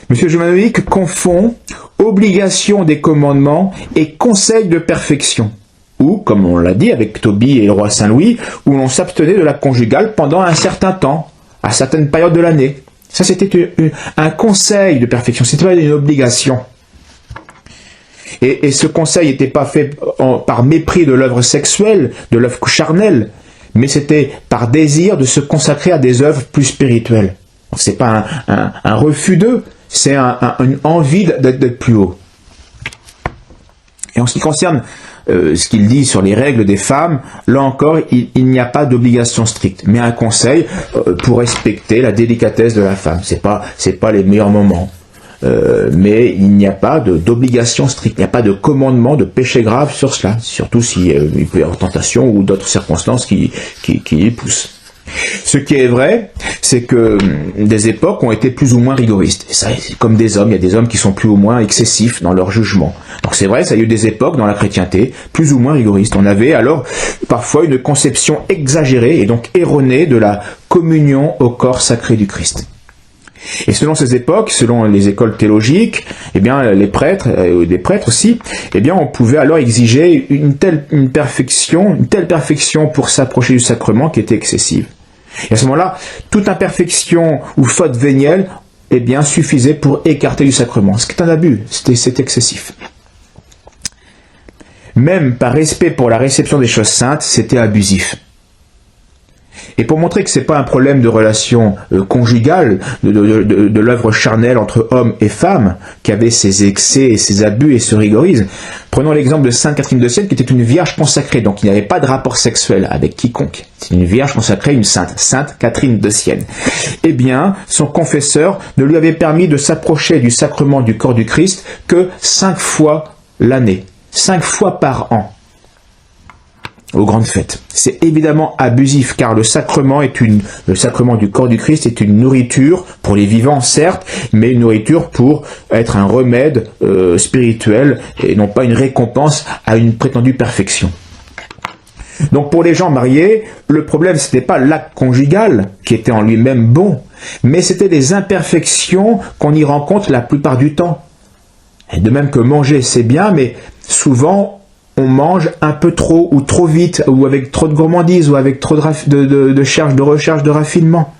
Monsieur Jovanovic confond obligation des commandements et conseil de perfection. Ou, comme on l'a dit avec Tobie et le roi Saint-Louis, où l'on s'abstenait de la conjugale pendant un certain temps, à certaines périodes de l'année. Ça, c'était un conseil de perfection, c'était pas une obligation. Et ce conseil n'était pas fait par mépris de l'œuvre sexuelle, de l'œuvre charnelle, mais c'était par désir de se consacrer à des œuvres plus spirituelles. C'est pas un refus d'eux, c'est une envie d'être plus haut. Et en ce qui concerne ce qu'il dit sur les règles des femmes, là encore, il n'y a pas d'obligation stricte, mais un conseil pour respecter la délicatesse de la femme. C'est pas les meilleurs moments. Mais il n'y a pas d'obligation stricte, il n'y a pas de commandement de péché grave sur cela, surtout s'il peut y avoir tentation ou d'autres circonstances qui y poussent. Ce qui est vrai, c'est que des époques ont été plus ou moins rigoristes. Et ça, c'est comme des hommes, il y a des hommes qui sont plus ou moins excessifs dans leur jugement. Donc c'est vrai, ça a eu des époques dans la chrétienté plus ou moins rigoristes. On avait alors parfois une conception exagérée et donc erronée de la communion au corps sacré du Christ. Et selon ces époques, selon les écoles théologiques, eh bien, les prêtres aussi, eh bien, on pouvait alors exiger une telle perfection pour s'approcher du sacrement qui était excessive. Et à ce moment-là, toute imperfection ou faute vénielle, eh bien, suffisait pour écarter du sacrement. Ce qui est un abus, c'est excessif. Même par respect pour la réception des choses saintes, c'était abusif. Et pour montrer que ce n'est pas un problème de relation conjugale, de l'œuvre charnelle entre hommes et femmes, qui avait ses excès et ses abus et ce rigorisme, prenons l'exemple de Sainte Catherine de Sienne, qui était une vierge consacrée, donc il n'y avait pas de rapport sexuel avec quiconque. C'est une vierge consacrée, une sainte, Sainte Catherine de Sienne. Eh bien, son confesseur ne lui avait permis de s'approcher du sacrement du corps du Christ que 5 fois l'année, 5 fois par an. aux grandes fêtes. C'est évidemment abusif car le sacrement du corps du Christ est une nourriture pour les vivants certes, mais une nourriture pour être un remède spirituel et non pas une récompense à une prétendue perfection. Donc pour les gens mariés, le problème c'était pas l'acte conjugal qui était en lui-même bon, mais c'était les imperfections qu'on y rencontre la plupart du temps. Et de même que manger c'est bien, mais souvent on mange un peu trop ou trop vite, ou avec trop de gourmandise, ou avec trop de recherche de raffinement.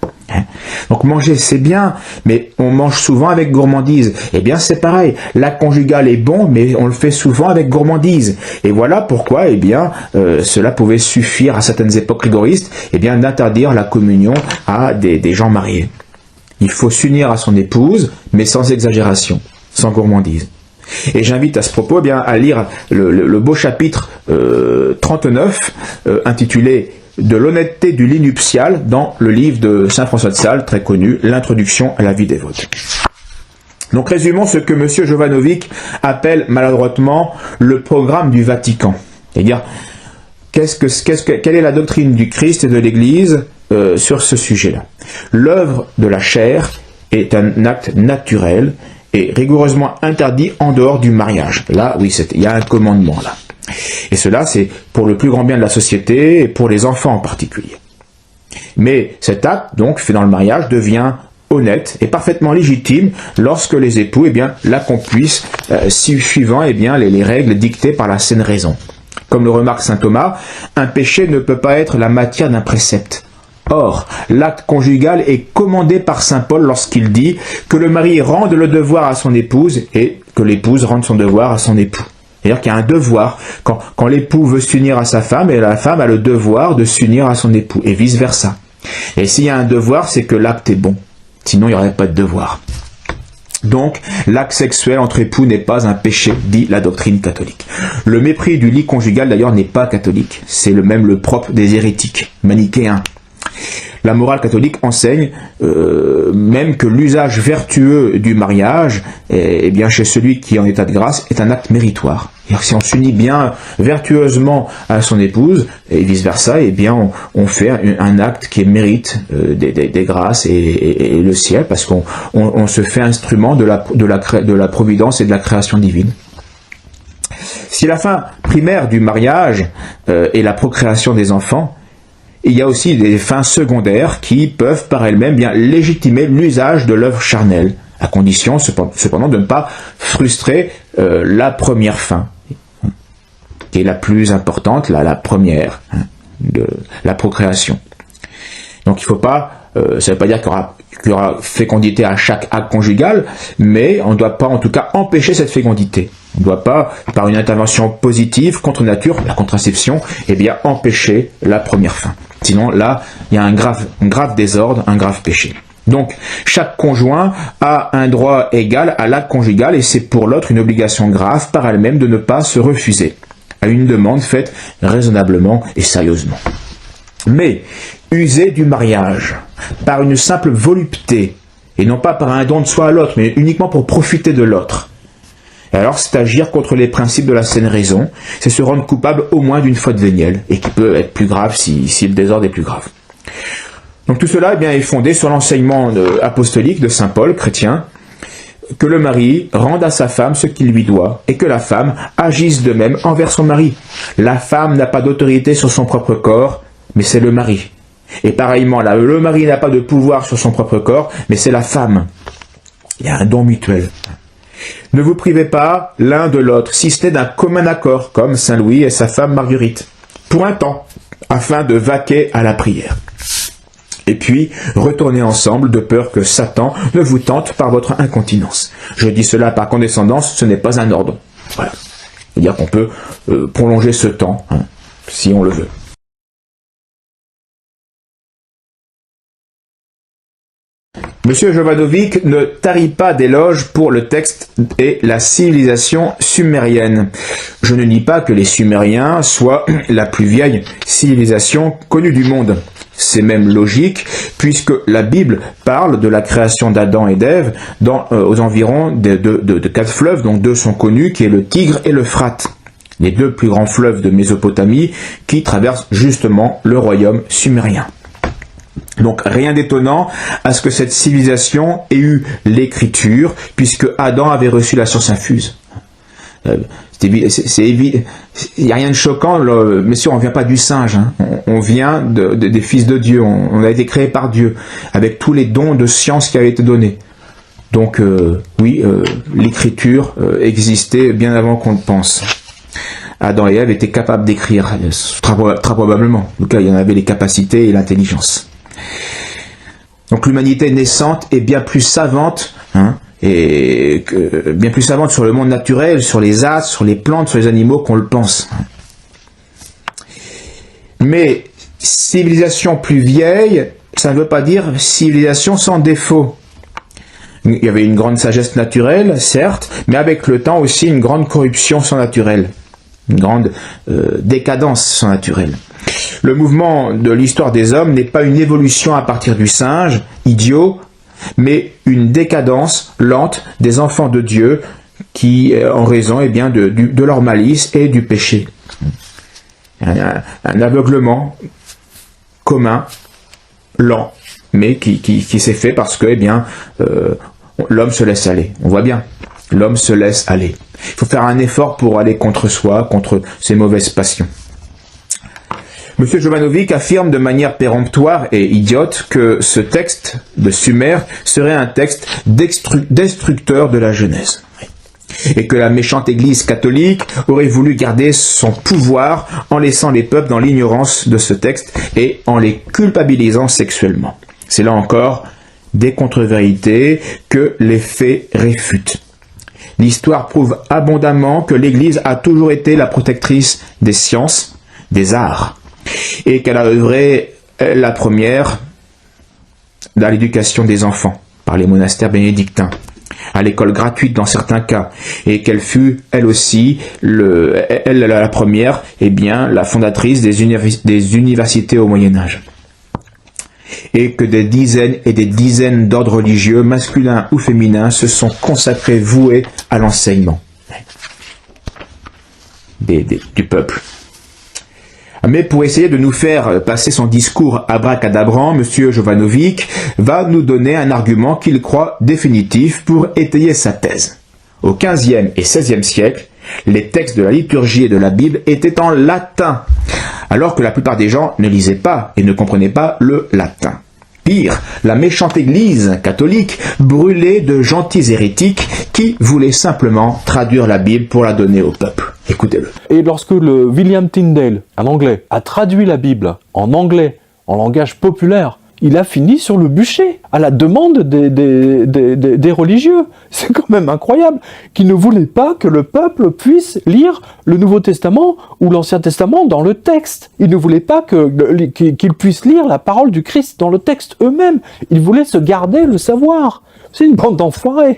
Donc manger c'est bien, mais on mange souvent avec gourmandise. Eh bien c'est pareil, l'acte conjugal est bon, mais on le fait souvent avec gourmandise. Et voilà pourquoi cela pouvait suffire à certaines époques rigoristes d'interdire la communion à des gens mariés. Il faut s'unir à son épouse, mais sans exagération, sans gourmandise. Et j'invite à ce propos à lire le beau chapitre 39 intitulé « De l'honnêteté du lit nuptial » dans le livre de saint François de Sales, très connu, l'introduction à la vie dévote. Donc résumons ce que M. Jovanovic appelle maladroitement le programme du Vatican. C'est-à-dire, quelle est la doctrine du Christ et de l'Église sur ce sujet-là? L'œuvre de la chair est un acte naturel et rigoureusement interdit en dehors du mariage. Là, oui, il y a un commandement là. Et cela, c'est pour le plus grand bien de la société et pour les enfants en particulier. Mais cet acte, donc, fait dans le mariage, devient honnête et parfaitement légitime lorsque les époux l'accomplissent suivant les règles dictées par la saine raison. Comme le remarque saint Thomas, un péché ne peut pas être la matière d'un précepte. Or, l'acte conjugal est commandé par saint Paul lorsqu'il dit que le mari rende le devoir à son épouse et que l'épouse rende son devoir à son époux. C'est-à-dire qu'il y a un devoir. Quand l'époux veut s'unir à sa femme, et la femme a le devoir de s'unir à son époux, et vice-versa. Et s'il y a un devoir, c'est que l'acte est bon. Sinon, il n'y aurait pas de devoir. Donc, l'acte sexuel entre époux n'est pas un péché, dit la doctrine catholique. Le mépris du lit conjugal, d'ailleurs, n'est pas catholique. C'est le propre des hérétiques, manichéens. La morale catholique enseigne même que l'usage vertueux du mariage, chez celui qui est en état de grâce, est un acte méritoire. C'est-à-dire que si on s'unit bien vertueusement à son épouse, et vice-versa, on fait un acte qui mérite des grâces et le ciel, parce qu'on se fait instrument de la providence et de la création divine. Si la fin primaire du mariage est la procréation des enfants, il y a aussi des fins secondaires qui peuvent par elles-mêmes légitimer l'usage de l'œuvre charnelle, à condition cependant de ne pas frustrer la première fin, qui est la plus importante, la première, de la procréation. Donc il ne faut pas, ça ne veut pas dire qu'il y aura fécondité à chaque acte conjugal, mais on ne doit pas en tout cas empêcher cette fécondité. On ne doit pas, par une intervention positive contre nature, la contraception, empêcher la première fin. Sinon, là, il y a un grave désordre, un grave péché. Donc, chaque conjoint a un droit égal à l'acte conjugal et c'est pour l'autre une obligation grave par elle-même de ne pas se refuser à une demande faite raisonnablement et sérieusement. Mais, user du mariage par une simple volupté, et non pas par un don de soi à l'autre, mais uniquement pour profiter de l'autre, et alors c'est agir contre les principes de la saine raison, c'est se rendre coupable au moins d'une faute vénielle, et qui peut être plus grave si le désordre est plus grave. Donc tout cela est fondé sur l'enseignement apostolique de saint Paul, chrétien, que le mari rende à sa femme ce qu'il lui doit, et que la femme agisse de même envers son mari. La femme n'a pas d'autorité sur son propre corps, mais c'est le mari. Et pareillement, le mari n'a pas de pouvoir sur son propre corps, mais c'est la femme. Il y a un don mutuel. Ne vous privez pas l'un de l'autre, si ce n'est d'un commun accord, comme saint Louis et sa femme Marguerite, pour un temps, afin de vaquer à la prière. Et puis, retournez ensemble de peur que Satan ne vous tente par votre incontinence. Je dis cela par condescendance, ce n'est pas un ordre. Voilà. C'est-à-dire qu'on peut prolonger ce temps, si on le veut. Monsieur Jovanovic ne tarit pas d'éloges pour le texte et la civilisation sumérienne. Je ne nie pas que les Sumériens soient la plus vieille civilisation connue du monde. C'est même logique, puisque la Bible parle de la création d'Adam et d'Ève aux environs de 4 fleuves, dont 2 sont connus, qui est le Tigre et l'Euphrate. les deux plus grands fleuves de Mésopotamie qui traversent justement le royaume sumérien. Donc rien d'étonnant à ce que cette civilisation ait eu l'écriture, puisque Adam avait reçu la science infuse. C'est évident, il n'y a rien de choquant, messieurs, on ne vient pas du singe, hein. On vient des fils de Dieu, on a été créé par Dieu, avec tous les dons de science qui avaient été donnés. Donc oui, l'écriture existait bien avant qu'on le pense. Adam et Ève étaient capables d'écrire, très probablement. En tout cas, il y en avait les capacités et l'intelligence. Donc l'humanité naissante est bien plus savante, hein, bien plus savante sur le monde naturel, sur les astres, sur les plantes, sur les animaux qu'on le pense. Mais civilisation plus vieille, ça ne veut pas dire civilisation sans défaut. Il y avait une grande sagesse naturelle, certes, mais avec le temps aussi une grande corruption surnaturelle, une grande décadence surnaturelle. Le mouvement de l'histoire des hommes n'est pas une évolution à partir du singe, idiot, mais une décadence lente des enfants de Dieu qui, en raison de leur malice et du péché. Un aveuglement commun, lent, mais qui s'est fait parce que l'homme se laisse aller. On voit bien, l'homme se laisse aller. Il faut faire un effort pour aller contre soi, contre ses mauvaises passions. Monsieur Jovanovic affirme de manière péremptoire et idiote que ce texte de Sumer serait un texte destructeur de la Genèse. Et que la méchante Église catholique aurait voulu garder son pouvoir en laissant les peuples dans l'ignorance de ce texte et en les culpabilisant sexuellement. C'est là encore des contre-vérités que les faits réfutent. L'histoire prouve abondamment que l'Église a toujours été la protectrice des sciences, des arts, et qu'elle a œuvré la première dans l'éducation des enfants par les monastères bénédictins, à l'école gratuite dans certains cas, et qu'elle fut elle aussi la première, la fondatrice des universités au Moyen-Âge. Et que des dizaines et des dizaines d'ordres religieux, masculins ou féminins, se sont consacrés, voués à l'enseignement du peuple. Mais pour essayer de nous faire passer son discours abracadabrant, M. Jovanovic va nous donner un argument qu'il croit définitif pour étayer sa thèse. Au XVe et XVIe siècle, les textes de la liturgie et de la Bible étaient en latin, alors que la plupart des gens ne lisaient pas et ne comprenaient pas le latin. Pire, la méchante Église catholique brûlait de gentils hérétiques qui voulaient simplement traduire la Bible pour la donner au peuple. Écoutez-le. Et lorsque le William Tyndale, un Anglais, a traduit la Bible en anglais, en langage populaire, il a fini sur le bûcher, à la demande des religieux. C'est quand même incroyable, qu'ils ne voulaient pas que le peuple puisse lire le Nouveau Testament ou l'Ancien Testament dans le texte. Ils ne voulaient pas qu'ils puissent lire la parole du Christ dans le texte eux-mêmes. Ils voulaient se garder le savoir. C'est une bande d'enfoirés.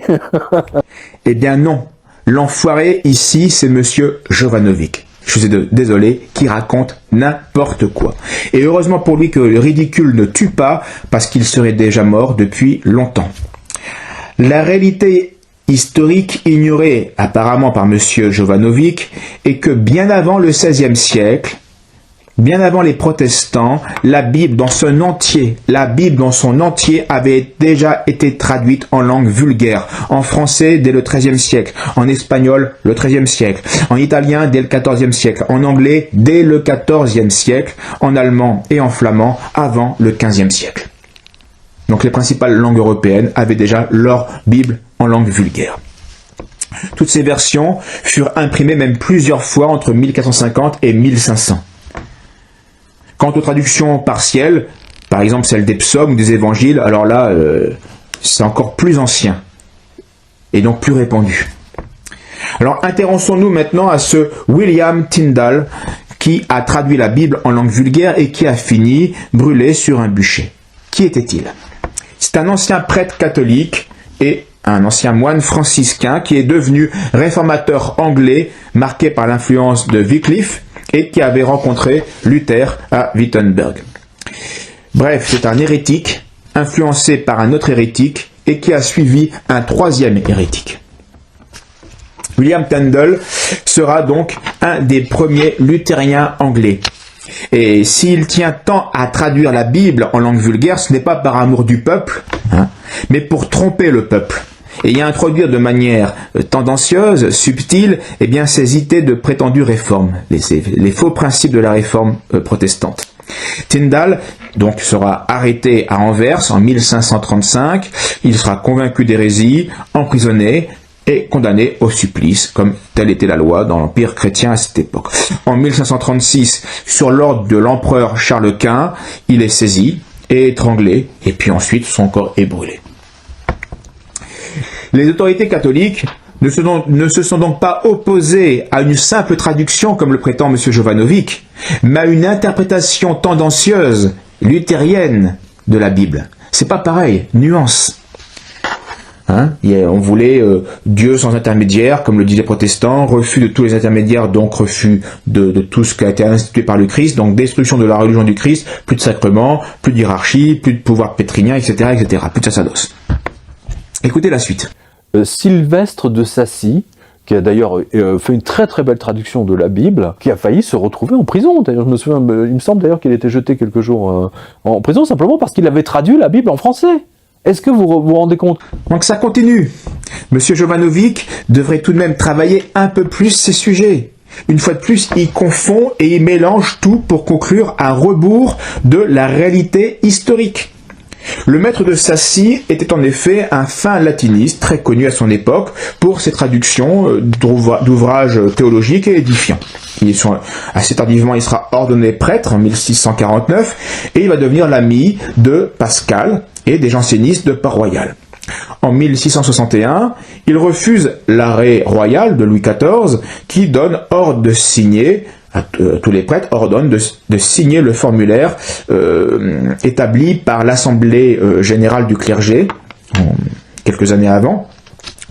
Eh bien non. L'enfoiré ici, c'est monsieur Jovanovic. Je suis désolé, qui raconte n'importe quoi. Et heureusement pour lui que le ridicule ne tue pas, parce qu'il serait déjà mort depuis longtemps. La réalité historique ignorée apparemment par monsieur Jovanovic est que bien avant le XVIe siècle, bien avant les protestants, la Bible dans son entier avait déjà été traduite en langue vulgaire, en français dès le XIIIe siècle, en espagnol le XIIIe siècle, en italien dès le XIVe siècle, en anglais dès le XIVe siècle, en allemand et en flamand avant le XVe siècle. Donc les principales langues européennes avaient déjà leur Bible en langue vulgaire. Toutes ces versions furent imprimées même plusieurs fois entre 1450 et 1500. Quant aux traductions partielles, par exemple celle des psaumes ou des évangiles, alors là, c'est encore plus ancien, et donc plus répandu. Alors intéressons-nous maintenant à ce William Tyndale, qui a traduit la Bible en langue vulgaire et qui a fini brûlé sur un bûcher. Qui était-il? C'est un ancien prêtre catholique et un ancien moine franciscain qui est devenu réformateur anglais, marqué par l'influence de Wycliffe, et qui avait rencontré Luther à Wittenberg. Bref, c'est un hérétique, influencé par un autre hérétique, et qui a suivi un troisième hérétique. William Tyndale sera donc un des premiers luthériens anglais. Et s'il tient tant à traduire la Bible en langue vulgaire, ce n'est pas par amour du peuple, mais pour tromper le peuple. Et y introduire de manière tendancieuse, subtile, ces idées de prétendues réformes, les faux principes de la réforme protestante. Tyndale donc sera arrêté à Anvers en 1535, il sera convaincu d'hérésie, emprisonné et condamné au supplice, comme telle était la loi dans l'Empire chrétien à cette époque. En 1536, sur l'ordre de l'empereur Charles Quint, il est saisi et étranglé, et puis ensuite son corps est brûlé. Les autorités catholiques ne se sont donc pas opposées à une simple traduction, comme le prétend M. Jovanovic, mais à une interprétation tendancieuse, luthérienne de la Bible. C'est pas pareil, nuance. On voulait Dieu sans intermédiaire, comme le disaient les protestants, refus de tous les intermédiaires, donc refus de tout ce qui a été institué par le Christ, donc destruction de la religion du Christ, plus de sacrements, plus de hiérarchie, plus de pouvoir pétrinien, etc., plus de sacerdoce. Écoutez la suite. Sylvestre de Sacy, qui a d'ailleurs fait une très très belle traduction de la Bible, qui a failli se retrouver en prison. D'ailleurs, je me souviens, il me semble d'ailleurs qu'il était jeté quelques jours en prison, simplement parce qu'il avait traduit la Bible en français. Est-ce que vous vous rendez compte? Donc ça continue. Monsieur Jovanovic devrait tout de même travailler un peu plus ces sujets. Une fois de plus, il confond et il mélange tout pour conclure à rebours de la réalité historique. Le maître de Sacy était en effet un fin latiniste très connu à son époque pour ses traductions d'ouvrages théologiques et édifiants. Assez tardivement, il sera ordonné prêtre en 1649 et il va devenir l'ami de Pascal et des jansénistes de Port-Royal. En 1661, il refuse l'arrêt royal de Louis XIV qui donne ordre de signer tous les prêtres ordonnent de signer le formulaire établi par l'Assemblée générale du clergé, quelques années avant,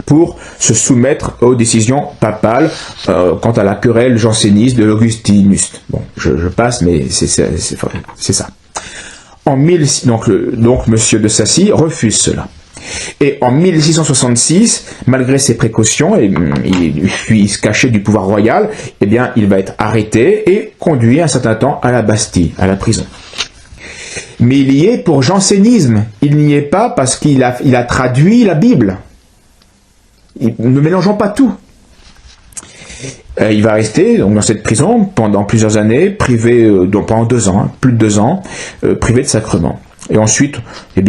pour se soumettre aux décisions papales quant à la querelle janséniste de l'Augustinus. Bon, je passe, mais c'est ça. Donc monsieur de Sacy refuse cela. Et en 1666, malgré ses précautions, et il fuit se cacher du pouvoir royal, il va être arrêté et conduit un certain temps à la Bastille, à la prison. Mais il y est pour jansénisme, il n'y est pas parce qu'il a traduit la Bible. Ne mélangeons pas tout. Il va rester donc dans cette prison pendant plusieurs années, privé, pendant 2 ans, plus de 2 ans, privé de sacrement. Et ensuite,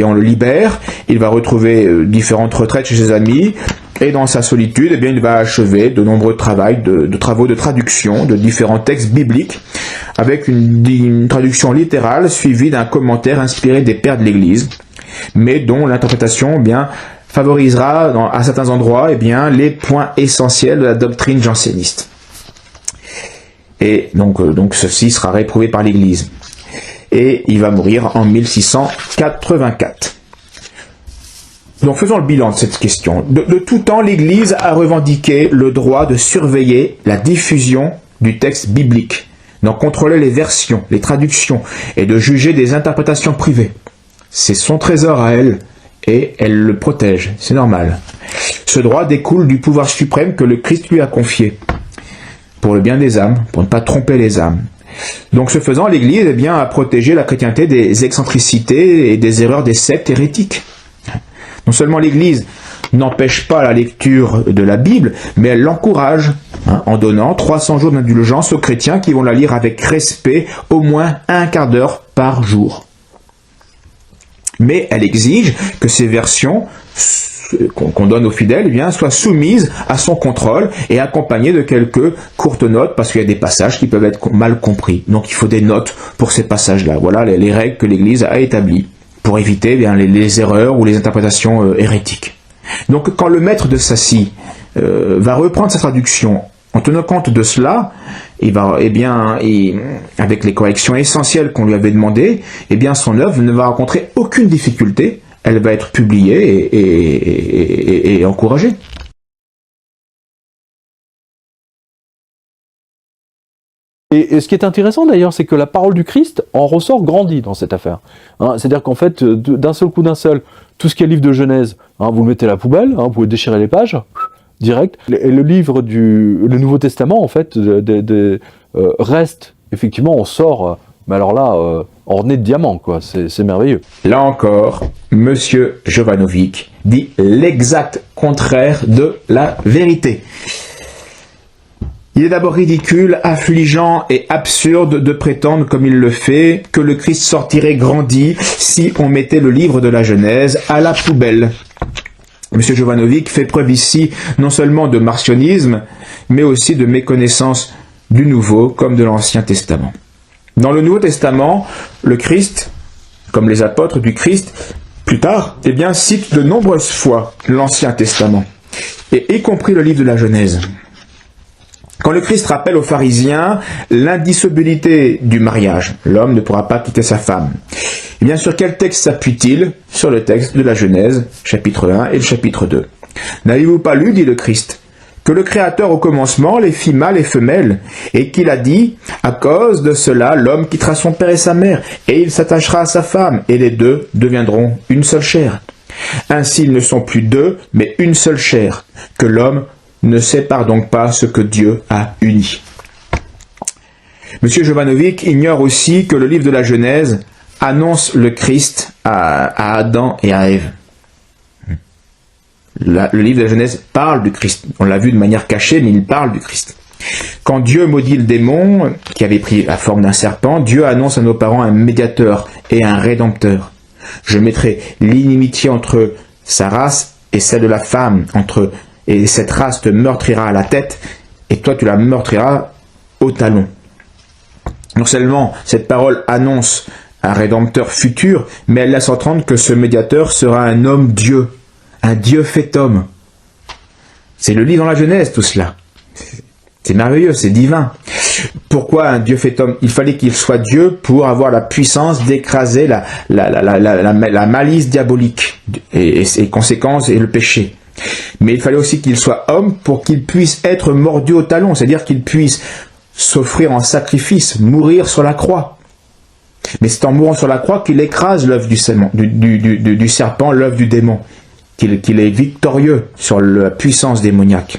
on le libère, il va retrouver différentes retraites chez ses amis, et dans sa solitude, il va achever de nombreux travaux de traduction de différents textes bibliques, avec une traduction littérale suivie d'un commentaire inspiré des pères de l'Église, mais dont l'interprétation favorisera à certains endroits les points essentiels de la doctrine janséniste. Et donc ceci sera réprouvé par l'Église. Et il va mourir en 1684. Donc faisons le bilan de cette question. De tout temps, l'Église a revendiqué le droit de surveiller la diffusion du texte biblique, d'en contrôler les versions, les traductions, et de juger des interprétations privées. C'est son trésor à elle, et elle le protège, c'est normal. Ce droit découle du pouvoir suprême que le Christ lui a confié, pour le bien des âmes, pour ne pas tromper les âmes. Donc ce faisant, l'Église a protégé la chrétienté des excentricités et des erreurs des sectes hérétiques. Non seulement l'Église n'empêche pas la lecture de la Bible, mais elle l'encourage en donnant 300 jours d'indulgence aux chrétiens qui vont la lire avec respect au moins un quart d'heure par jour. Mais elle exige que ces versions qu'on donne aux fidèles soient soumises à son contrôle et accompagnées de quelques courtes notes parce qu'il y a des passages qui peuvent être mal compris. Donc il faut des notes pour ces passages-là. Voilà les règles que l'Église a établies pour éviter les erreurs ou les interprétations hérétiques. Donc quand le maître de Sacy va reprendre sa traduction en tenant compte de cela, il va, avec les corrections essentielles qu'on lui avait demandées, son œuvre ne va rencontrer aucune difficulté. Elle va être publiée et encouragée. Et ce qui est intéressant d'ailleurs, c'est que la parole du Christ en ressort grandie dans cette affaire. C'est-à-dire qu'en fait, d'un seul coup, tout ce qui est livre de Genèse, vous le mettez à la poubelle, vous pouvez déchirer les pages, direct. Et le livre le Nouveau Testament, en fait, reste, effectivement, on sort, mais alors là, orné de diamants, quoi. C'est merveilleux. Là encore, Monsieur Jovanovic dit l'exact contraire de la vérité. Il est d'abord ridicule, affligeant et absurde de prétendre, comme il le fait, que le Christ sortirait grandi si on mettait le livre de la Genèse à la poubelle. M. Jovanovic fait preuve ici non seulement de marcionisme, mais aussi de méconnaissance du Nouveau comme de l'Ancien Testament. Dans le Nouveau Testament, le Christ, comme les apôtres du Christ, plus tard, cite de nombreuses fois l'Ancien Testament, et y compris le livre de la Genèse. Quand le Christ rappelle aux pharisiens l'indissolubilité du mariage, l'homme ne pourra pas quitter sa femme. Et bien sur quel texte s'appuie-t-il? Sur le texte de la Genèse, chapitre 1 et le chapitre 2. N'avez-vous pas lu, dit le Christ, que le Créateur au commencement les fit mâles et femelles, et qu'il a dit, à cause de cela, l'homme quittera son père et sa mère, et il s'attachera à sa femme, et les deux deviendront une seule chair. Ainsi ils ne sont plus deux, mais une seule chair, que l'homme ne sépare donc pas ce que Dieu a uni. Monsieur Jovanovic ignore aussi que le livre de la Genèse annonce le Christ à Adam et à Ève. Le livre de la Genèse parle du Christ. On l'a vu de manière cachée, mais il parle du Christ. Quand Dieu maudit le démon, qui avait pris la forme d'un serpent, Dieu annonce à nos parents un médiateur et un rédempteur. Je mettrai l'inimitié entre sa race et celle de la femme, et cette race te meurtrira à la tête, et toi tu la meurtriras au talon. Non seulement cette parole annonce un rédempteur futur, mais elle laisse entendre que ce médiateur sera un homme-dieu, un Dieu fait homme. C'est le livre dans la Genèse, tout cela. C'est merveilleux, c'est divin. Pourquoi un Dieu fait homme? Il fallait qu'il soit Dieu pour avoir la puissance d'écraser la malice diabolique et ses conséquences et le péché. Mais il fallait aussi qu'il soit homme pour qu'il puisse être mordu au talon, c'est-à-dire qu'il puisse s'offrir en sacrifice, mourir sur la croix. Mais c'est en mourant sur la croix qu'il écrase l'œuvre du serpent, l'œuvre du démon, qu'il est victorieux sur la puissance démoniaque.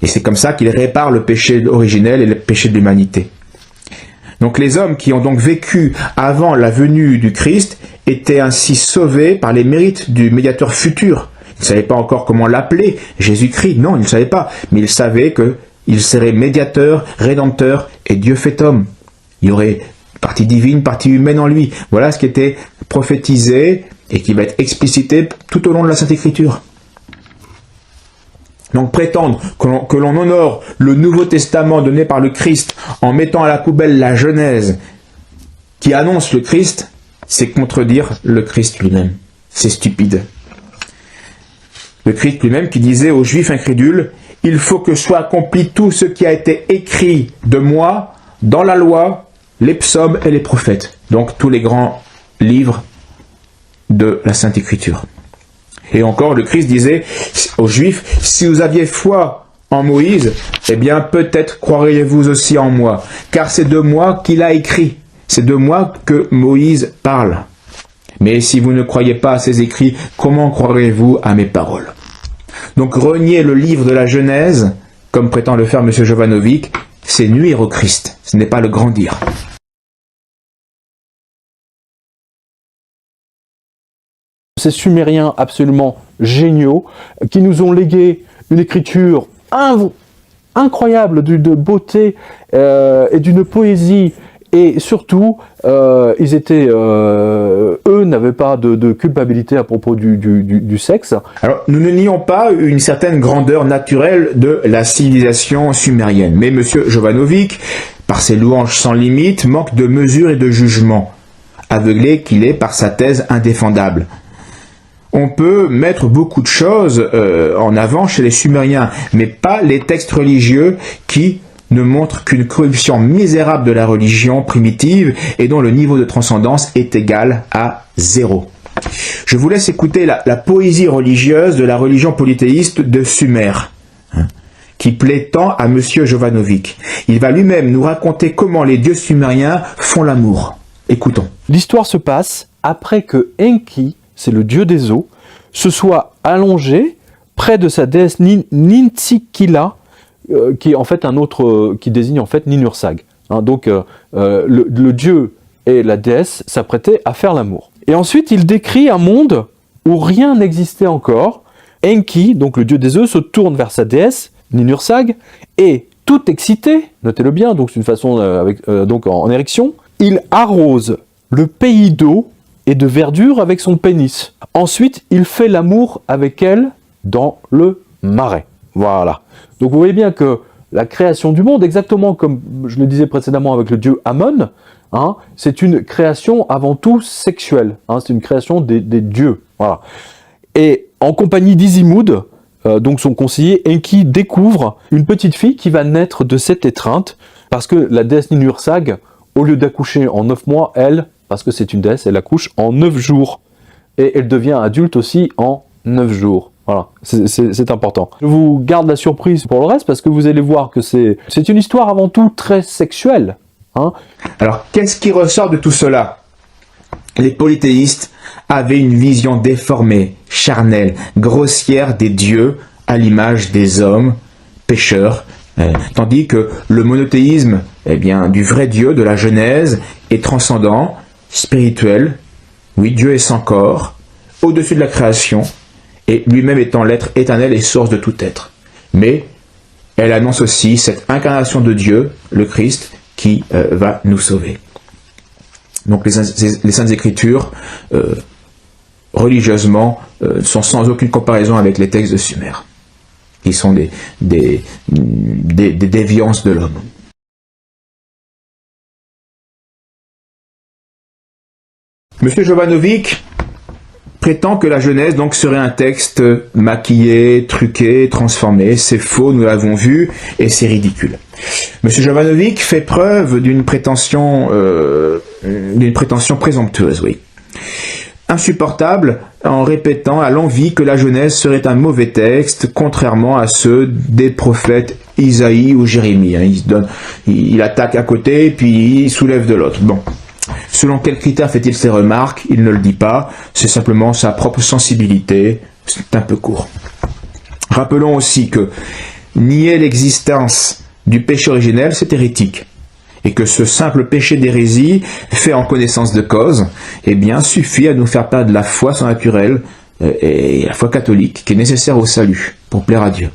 Et c'est comme ça qu'il répare le péché originel et le péché de l'humanité. Donc les hommes qui ont donc vécu avant la venue du Christ étaient ainsi sauvés par les mérites du médiateur futur. Ils ne savaient pas encore comment l'appeler, Jésus-Christ, non, ils ne savaient pas, mais ils savaient qu'il serait médiateur, rédempteur et Dieu fait homme. Il y aurait partie divine, partie humaine en lui. Voilà ce qui était prophétisé et qui va être explicité tout au long de la Sainte Écriture. Donc prétendre que l'on honore le Nouveau Testament donné par le Christ en mettant à la poubelle la Genèse qui annonce le Christ, c'est contredire le Christ lui-même. C'est stupide. Le Christ lui-même qui disait aux Juifs incrédules, « Il faut que soit accompli tout ce qui a été écrit de moi dans la loi, les psaumes et les prophètes. » Donc tous les grands livres de la Sainte Écriture. Et encore, le Christ disait aux Juifs, « Si vous aviez foi en Moïse, eh bien peut-être croiriez-vous aussi en moi, car c'est de moi qu'il a écrit, c'est de moi que Moïse parle. Mais si vous ne croyez pas à ses écrits, comment croirez-vous à mes paroles ?» Donc renier le livre de la Genèse, comme prétend le faire M. Jovanovic, c'est nuire au Christ, ce n'est pas le grandir. Ces Sumériens absolument géniaux qui nous ont légué une écriture incroyable de beauté et d'une poésie, et surtout ils étaient eux n'avaient pas de culpabilité à propos du sexe. Alors nous ne nions pas une certaine grandeur naturelle de la civilisation sumérienne, mais M. Jovanovic, par ses louanges sans limite, manque de mesure et de jugement, aveuglé qu'il est par sa thèse indéfendable. On peut mettre beaucoup de choses en avant chez les Sumériens, mais pas les textes religieux qui ne montrent qu'une corruption misérable de la religion primitive et dont le niveau de transcendance est égal à 0. Je vous laisse écouter la poésie religieuse de la religion polythéiste de Sumer, qui plaît tant à M. Jovanovic. Il va lui-même nous raconter comment les dieux sumériens font l'amour. Écoutons. L'histoire se passe après que Enki, c'est le dieu des eaux, se soit allongé près de sa déesse Nintsikila, qui est en fait qui désigne en fait Ninursag. Hein, donc le dieu et la déesse s'apprêtaient à faire l'amour. Et ensuite, il décrit un monde où rien n'existait encore. Enki, donc le dieu des œufs, se tourne vers sa déesse, Ninursag, et tout excité, notez-le bien, donc c'est une façon donc en érection, il arrose le pays d'eau et de verdure avec son pénis. Ensuite, il fait l'amour avec elle dans le marais. Voilà. Donc vous voyez bien que la création du monde, exactement comme je le disais précédemment avec le dieu Ammon, hein, c'est une création avant tout sexuelle. Hein, c'est une création des dieux. Voilà. Et en compagnie d'Izimud, donc son conseiller, Enki découvre une petite fille qui va naître de cette étreinte, parce que la déesse Ninursag, au lieu d'accoucher en 9 mois, elle, parce que c'est une déesse, elle accouche en 9 jours. Et elle devient adulte aussi en 9 jours. Voilà, c'est important. Je vous garde la surprise pour le reste, parce que vous allez voir que c'est une histoire avant tout très sexuelle. Hein. Alors, qu'est-ce qui ressort de tout cela? Les polythéistes avaient une vision déformée, charnelle, grossière des dieux à l'image des hommes, pécheurs, tandis que le monothéisme, eh bien, du vrai Dieu de la Genèse est transcendant, spirituel, oui, Dieu est sans corps, au-dessus de la création, et lui-même étant l'être éternel et source de tout être. Mais elle annonce aussi cette incarnation de Dieu, le Christ, qui va nous sauver. Donc les Saintes Écritures, religieusement, sont sans aucune comparaison avec les textes de Sumer, qui sont des déviances de l'homme. Monsieur Jovanovic prétend que la Genèse donc serait un texte maquillé, truqué, transformé. C'est faux, nous l'avons vu, et c'est ridicule. Monsieur Jovanovic fait preuve d'une prétention présomptueuse, oui. Insupportable en répétant à l'envi que la Genèse serait un mauvais texte, contrairement à ceux des prophètes Isaïe ou Jérémie. Il attaque à côté, puis il soulève de l'autre. Bon. Selon quels critères fait-il ces remarques? Il ne le dit pas, c'est simplement sa propre sensibilité, c'est un peu court. Rappelons aussi que nier l'existence du péché originel, c'est hérétique, et que ce simple péché d'hérésie, fait en connaissance de cause, eh bien, suffit à nous faire perdre la foi surnaturelle et la foi catholique, qui est nécessaire au salut, pour plaire à Dieu.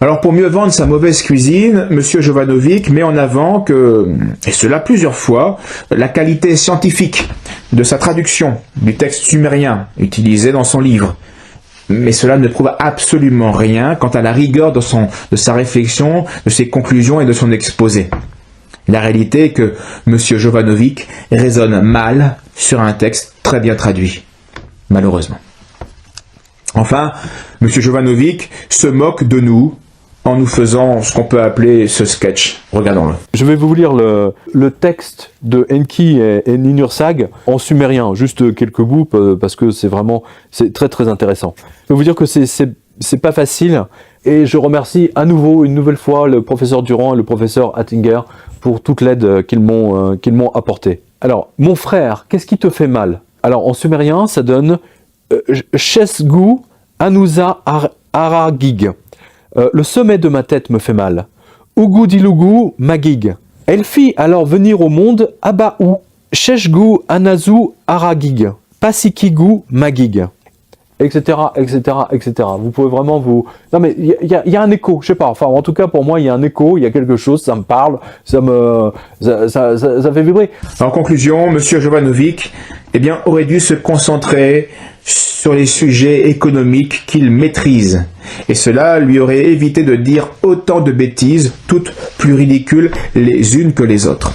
Alors pour mieux vendre sa mauvaise cuisine, M. Jovanovic met en avant que, et cela plusieurs fois, la qualité scientifique de sa traduction du texte sumérien utilisé dans son livre. Mais cela ne prouve absolument rien quant à la rigueur de sa réflexion, de ses conclusions et de son exposé. La réalité est que M. Jovanovic raisonne mal sur un texte très bien traduit, malheureusement. Enfin, M. Jovanovic se moque de nous, en nous faisant ce qu'on peut appeler ce sketch. Regardons-le. Je vais vous lire le texte de Enki et Ninursag en sumérien, juste quelques bouts, parce que c'est très très intéressant. Je vais vous dire que c'est pas facile, et je remercie à nouveau, une nouvelle fois, le professeur Durand et le professeur Attinger pour toute l'aide qu'ils m'ont apportée. Alors, mon frère, qu'est-ce qui te fait mal? Alors, en sumérien, ça donne Shesgu Anusa Aragig. Le sommet de ma tête me fait mal. Ugu dilugu magig. Elle fit alors venir au monde Abaou, Sheshgu Anazu Aragig, Pasikigu magig, etc., etc., etc. Vous pouvez vraiment vous... Non mais il y a un écho, je sais pas, enfin en tout cas pour moi il y a un écho, il y a quelque chose, ça me parle, ça fait vibrer. En conclusion, M. Jovanovic, eh bien, aurait dû se concentrer sur les sujets économiques qu'il maîtrise. Et cela lui aurait évité de dire autant de bêtises, toutes plus ridicules les unes que les autres.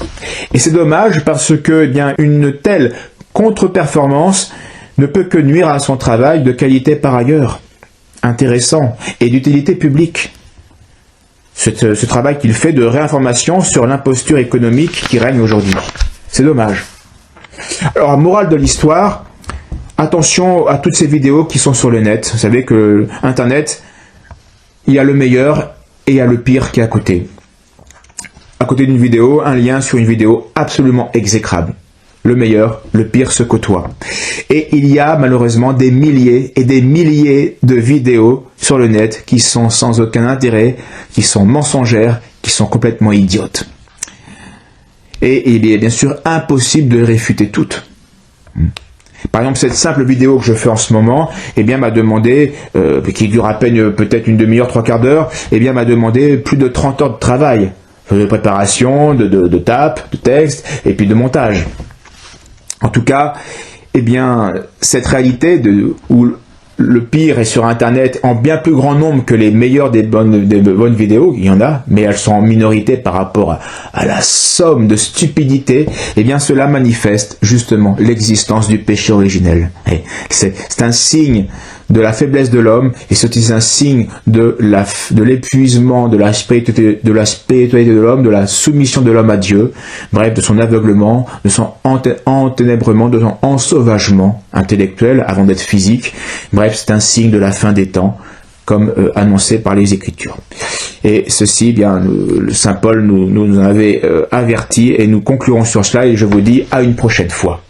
Et c'est dommage parce que, eh bien, une telle contre-performance ne peut que nuire à son travail de qualité par ailleurs, intéressant et d'utilité publique. Ce travail qu'il fait de réinformation sur l'imposture économique qui règne aujourd'hui. C'est dommage. Alors, morale de l'histoire, attention à toutes ces vidéos qui sont sur le net. Vous savez que Internet, il y a le meilleur et il y a le pire qui est à côté. À côté d'une vidéo, un lien sur une vidéo absolument exécrable. le meilleur, le pire se côtoie. Et il y a malheureusement des milliers et des milliers de vidéos sur le net qui sont sans aucun intérêt, qui sont mensongères, qui sont complètement idiotes. Et il est bien sûr impossible de les réfuter toutes. Par exemple, cette simple vidéo que je fais en ce moment, eh bien, m'a demandé, qui dure à peine peut-être une demi-heure, 3/4 d'heure, eh bien, m'a demandé plus de 30 heures de travail, de préparation, de tape, de texte, et puis de montage. En tout cas, eh bien, cette réalité où le pire est sur Internet en bien plus grand nombre que les meilleures des bonnes vidéos, il y en a, mais elles sont en minorité par rapport à la somme de stupidité, eh bien cela manifeste justement l'existence du péché originel. C'est un signe de la faiblesse de l'homme, et c'est aussi un signe de l'épuisement de la spiritualité de l'homme, de la soumission de l'homme à Dieu, bref, de son aveuglement, de son enténèbrement, de son ensauvagement intellectuel avant d'être physique. Bref, c'est un signe de la fin des temps, comme annoncé par les Écritures. Et ceci, bien, le Saint Paul nous en avait averti, et nous conclurons sur cela, et je vous dis à une prochaine fois.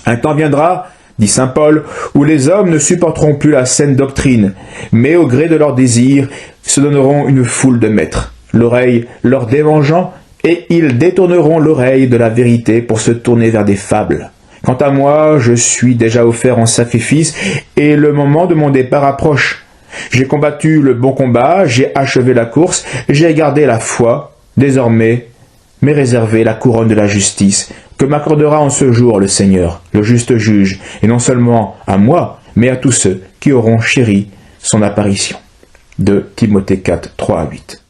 Un temps viendra, dit saint Paul, où les hommes ne supporteront plus la saine doctrine, mais au gré de leurs désirs, se donneront une foule de maîtres, l'oreille leur démangeant, et ils détourneront l'oreille de la vérité pour se tourner vers des fables. Quant à moi, je suis déjà offert en sacrifice, et le moment de mon départ approche. J'ai combattu le bon combat, j'ai achevé la course, j'ai gardé la foi, désormais m'est réservée la couronne de la justice, que m'accordera en ce jour le Seigneur, le juste juge, et non seulement à moi, mais à tous ceux qui auront chéri son apparition. De Timothée 4, 3 à 8.